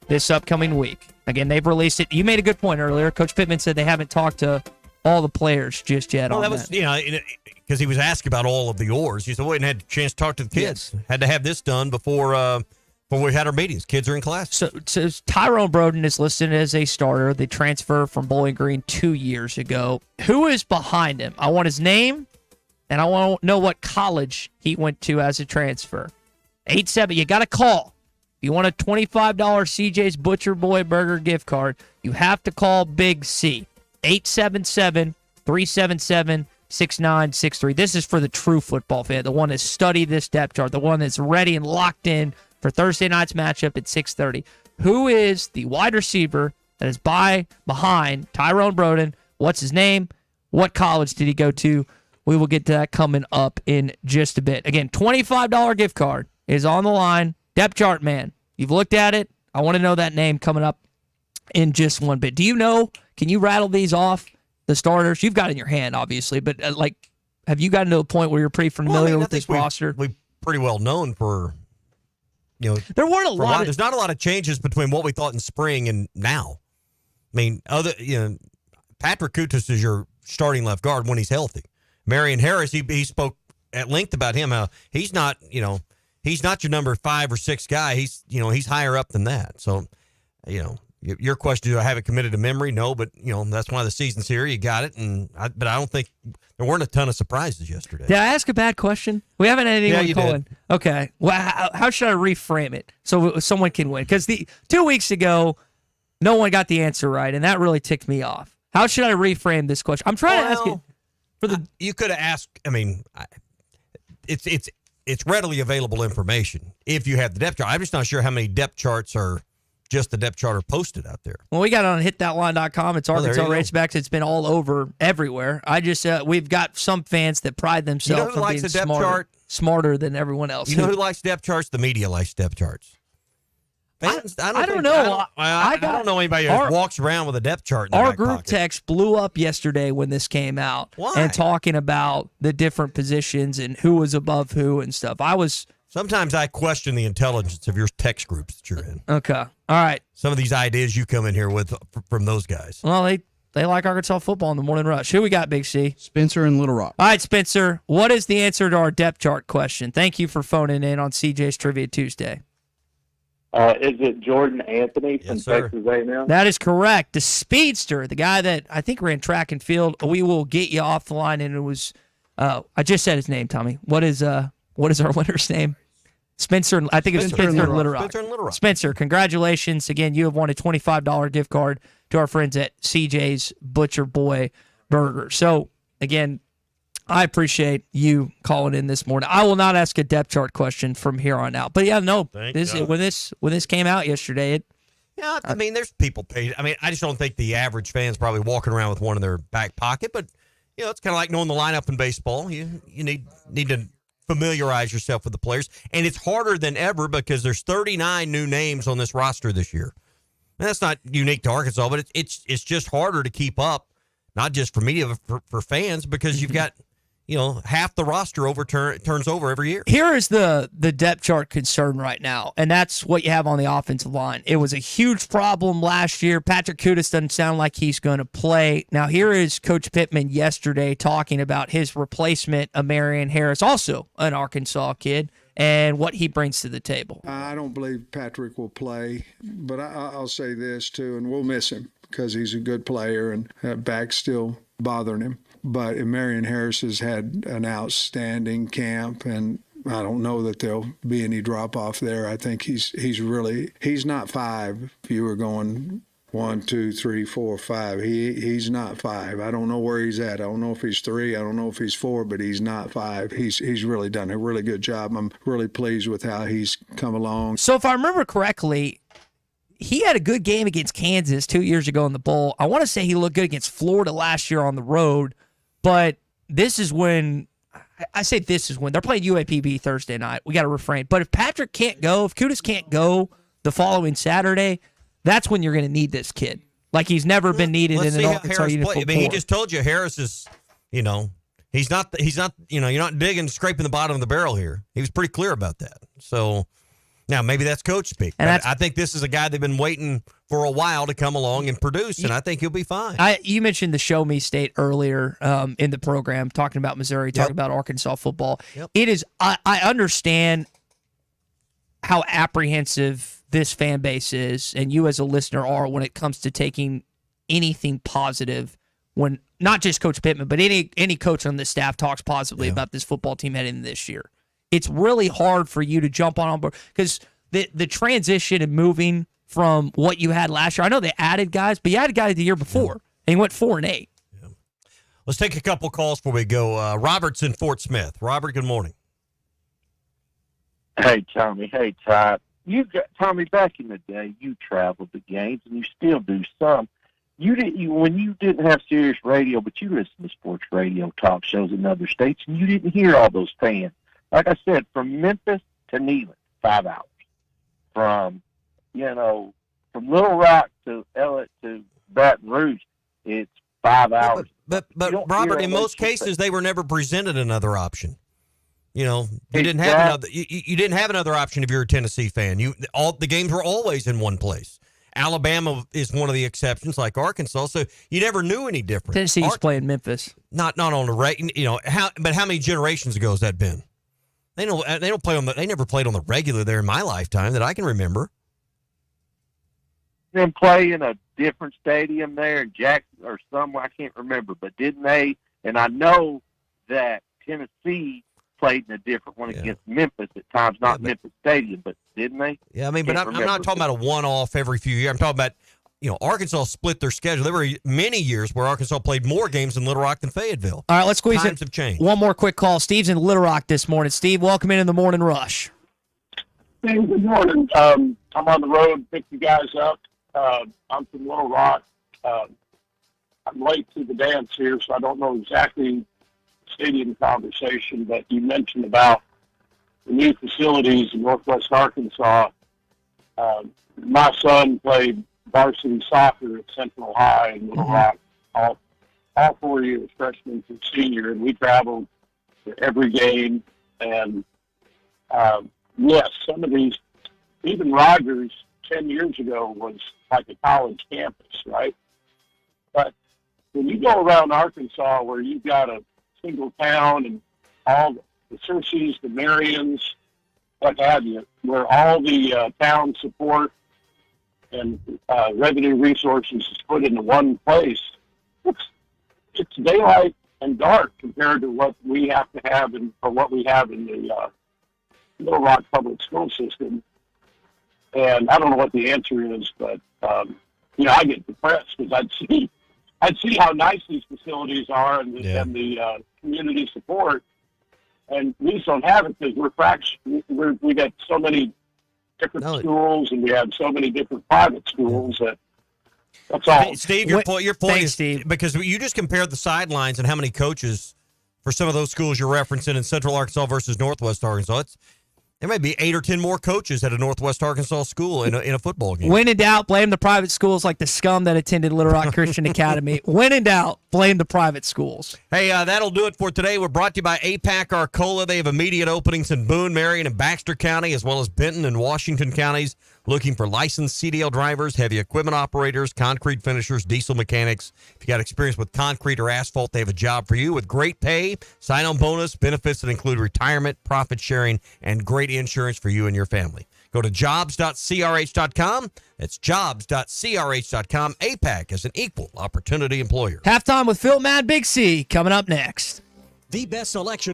this upcoming week. Again, they've released it. You made a good point earlier. Coach Pittman said they haven't talked to all the players just yet on that. Was, because he was asked about all of the oars. He said, we hadn't had a chance to talk to the kids. Yes. Had to have this done before we had our meetings. Kids are in class. So Tyrone Broden is listed as a starter. They transferred from Bowling Green 2 years ago. Who is behind him? I want his name, and I want to know what college he went to as a transfer. 8-7, you got to call. If you want a $25 CJ's Butcher Boy Burger gift card, you have to call Big C. 877-377-6963. This is for the true football fan, the one that's studied this depth chart, the one that's ready and locked in for Thursday night's matchup at 6:30. Who is the wide receiver that is behind Tyrone Broden? What's his name? What college did he go to? We will get to that coming up in just a bit. Again, $25 gift card is on the line. Depth chart, man. You've looked at it. I want to know that name coming up in just one bit. Do you know? Can you rattle these off, the starters? You've got it in your hand, obviously, but have you gotten to a point where you're pretty familiar with this roster? We're pretty well known for, there weren't a lot. There's not a lot of changes between what we thought in spring and now. I mean, Patrick Kutas is your starting left guard when he's healthy. Marion Harris, he spoke at length about him, how he's not your number 5 or 6 guy. He's higher up than that. So, your question, do I have it committed to memory? No, but that's why the season's here. You got it, but I don't think there weren't a ton of surprises yesterday. Did I ask a bad question? We haven't had anyone call in. Okay, well, how should I reframe it so someone can win? Because 2 weeks ago, no one got the answer right, and that really ticked me off. How should I reframe this question? I'm trying to ask it for the. You could have asked. I mean, it's readily available information if you have the depth chart. I'm just not sure how many depth charts are just the depth chart are posted out there. Well, we got it on hitthatline.com. It's Arkansas Razorbacks. It's been all over everywhere. We've got some fans that pride themselves on being smarter than everyone else. You know who likes depth charts? The media likes depth charts. Fans, I don't know. I don't know anybody who walks around with a depth chart in their Our back group pocket. text blew up yesterday when this came out. Why? And talking about the different positions and who was above who and stuff. Sometimes I question the intelligence of your text groups that you're in. Okay. All right. Some of these ideas you come in here with from those guys. Well, they like Arkansas football in the morning rush. Who we got, Big C? Spencer in Little Rock. All right, Spencer. What is the answer to our depth chart question? Thank you for phoning in on CJ's Trivia Tuesday. Is it Jordan Anthony from Texas A&M? That is correct. The speedster, the guy that I think ran track and field. We will get you off the line, and it was. I just said his name, Tommy. What is our winner's name? Spencer. I think it's Spencer in Little Rock. Spencer in Little Rock. Spencer, congratulations again. You have won a $25 gift card to our friends at CJ's Butcher Boy Burger. So again, I appreciate you calling in this morning. I will not ask a depth chart question from here on out. But yeah, no, when this came out yesterday, I mean, there's people paid. I mean, I just don't think the average fan's probably walking around with one in their back pocket. But it's kind of like knowing the lineup in baseball. You need to familiarize yourself with the players, and it's harder than ever because there's 39 new names on this roster this year. And that's not unique to Arkansas, but it's just harder to keep up, not just for media, but for fans, because you've got half the roster turns over every year. Here is the depth chart concern right now, and that's what you have on the offensive line. It was a huge problem last year. Patrick Kutas doesn't sound like he's going to play. Now, here is Coach Pittman yesterday talking about his replacement, Marion Harris, also an Arkansas kid, and what he brings to the table. I don't believe Patrick will play, but I'll say this, too, and we'll miss him because he's a good player and back's still bothering him. But Marion Harris has had an outstanding camp, and I don't know that there'll be any drop off there. I think he's not 5. If you were going 1, 2, 3, 4, 5, he's not 5. I don't know where he's at. I don't know if he's 3. I don't know if he's 4, but he's not 5. He's really done a really good job. I'm really pleased with how he's come along. So if I remember correctly, he had a good game against Kansas 2 years ago in the bowl. I want to say he looked good against Florida last year on the road, but this is when they're playing UAPB Thursday night. We got to refrain. But if Patrick can't go, if Kudus can't go the following Saturday, that's when you're going to need this kid. Like he's never been needed in an Arkansas uniform. I mean, he just told you Harris is, he's not, you're not digging, scraping the bottom of the barrel here. He was pretty clear about that. So now maybe that's coach speak. And I think this is a guy they've been waiting for a while to come along and produce, and I think he'll be fine. You mentioned the Show Me State earlier in the program, talking about Missouri, talking about Arkansas football. Yep. It is. I understand how apprehensive this fan base is, and you as a listener are when it comes to taking anything positive. When not just Coach Pittman, but any coach on the staff talks positively about this football team heading into this year. It's really hard for you to jump on board because the transition and moving from what you had last year. I know they added guys, but you added guys the year before, and you went 4-8. Yeah. Let's take a couple calls before we go. Robert's in Fort Smith. Robert, good morning. Hey, Tommy. Hey, Todd. Tommy, back in the day, you traveled the games, and you still do some. When you didn't have Sirius radio, but you listened to sports radio talk shows in other states, and you didn't hear all those fans. Like I said, from Memphis to Neyland, 5 hours. From Little Rock to Baton Rouge, it's 5 hours. But Robert, in most cases, they were never presented another option. You didn't have another. You didn't have another option if you're a Tennessee fan. The games were always in one place. Alabama is one of the exceptions, like Arkansas. So you never knew any different. Tennessee's playing Memphis. Not on the but how many generations ago has that been? They don't play on the. They never played on the regular there in my lifetime that I can remember. Then play in a different stadium there in Jackson or somewhere, I can't remember, but didn't they? And I know that Tennessee played in a different one against Memphis at times, not Memphis Stadium, but didn't they? Yeah, I mean, but I'm not talking about a one-off every few years. I'm talking about, Arkansas split their schedule. There were many years where Arkansas played more games in Little Rock than Fayetteville. All right, let's squeeze Times have changed. One more quick call. Steve's in Little Rock this morning. Steve, welcome in the Morning Rush. Steve, good morning. I'm on the road, pick you guys up. I'm from Little Rock. I'm late to the dance here, so I don't know exactly stadium conversation, but you mentioned about the new facilities in Northwest Arkansas. My son played varsity soccer at Central High in Little Rock all 4 years, freshman through senior, and we traveled to every game. And yes, some of these, even Rogers 10 years ago was like a college campus, right? But when you go around Arkansas where you've got a single town and all the Circes, the Marions, what have you, where all the town support and revenue resources is put into one place, it's daylight and dark compared to what we have to have or what we have in the Little Rock public school system. And I don't know what the answer is, but I get depressed because I'd see how nice these facilities are and the community support, and we just don't have it because we're fractured. We got so many different schools, and we have so many different private schools that's all. Steve, your point is, Steve, because you just compared the sidelines and how many coaches for some of those schools you're referencing in Central Arkansas versus Northwest Arkansas. There may be 8 or 10 more coaches at a Northwest Arkansas school in a football game. When in doubt, blame the private schools like the scum that attended Little Rock Christian Academy. When in doubt, blame the private schools. Hey, that'll do it for today. We're brought to you by APAC Arcola. They have immediate openings in Boone, Marion, and Baxter County, as well as Benton and Washington counties. Looking for licensed CDL drivers, heavy equipment operators, concrete finishers, diesel mechanics. If you got experience with concrete or asphalt, they have a job for you with great pay, sign-on bonus, benefits that include retirement, profit sharing, and great insurance for you and your family. Go to jobs.crh.com. That's jobs.crh.com. APAC is an equal opportunity employer. Halftime with Phil Mad Big C coming up next. The best selection.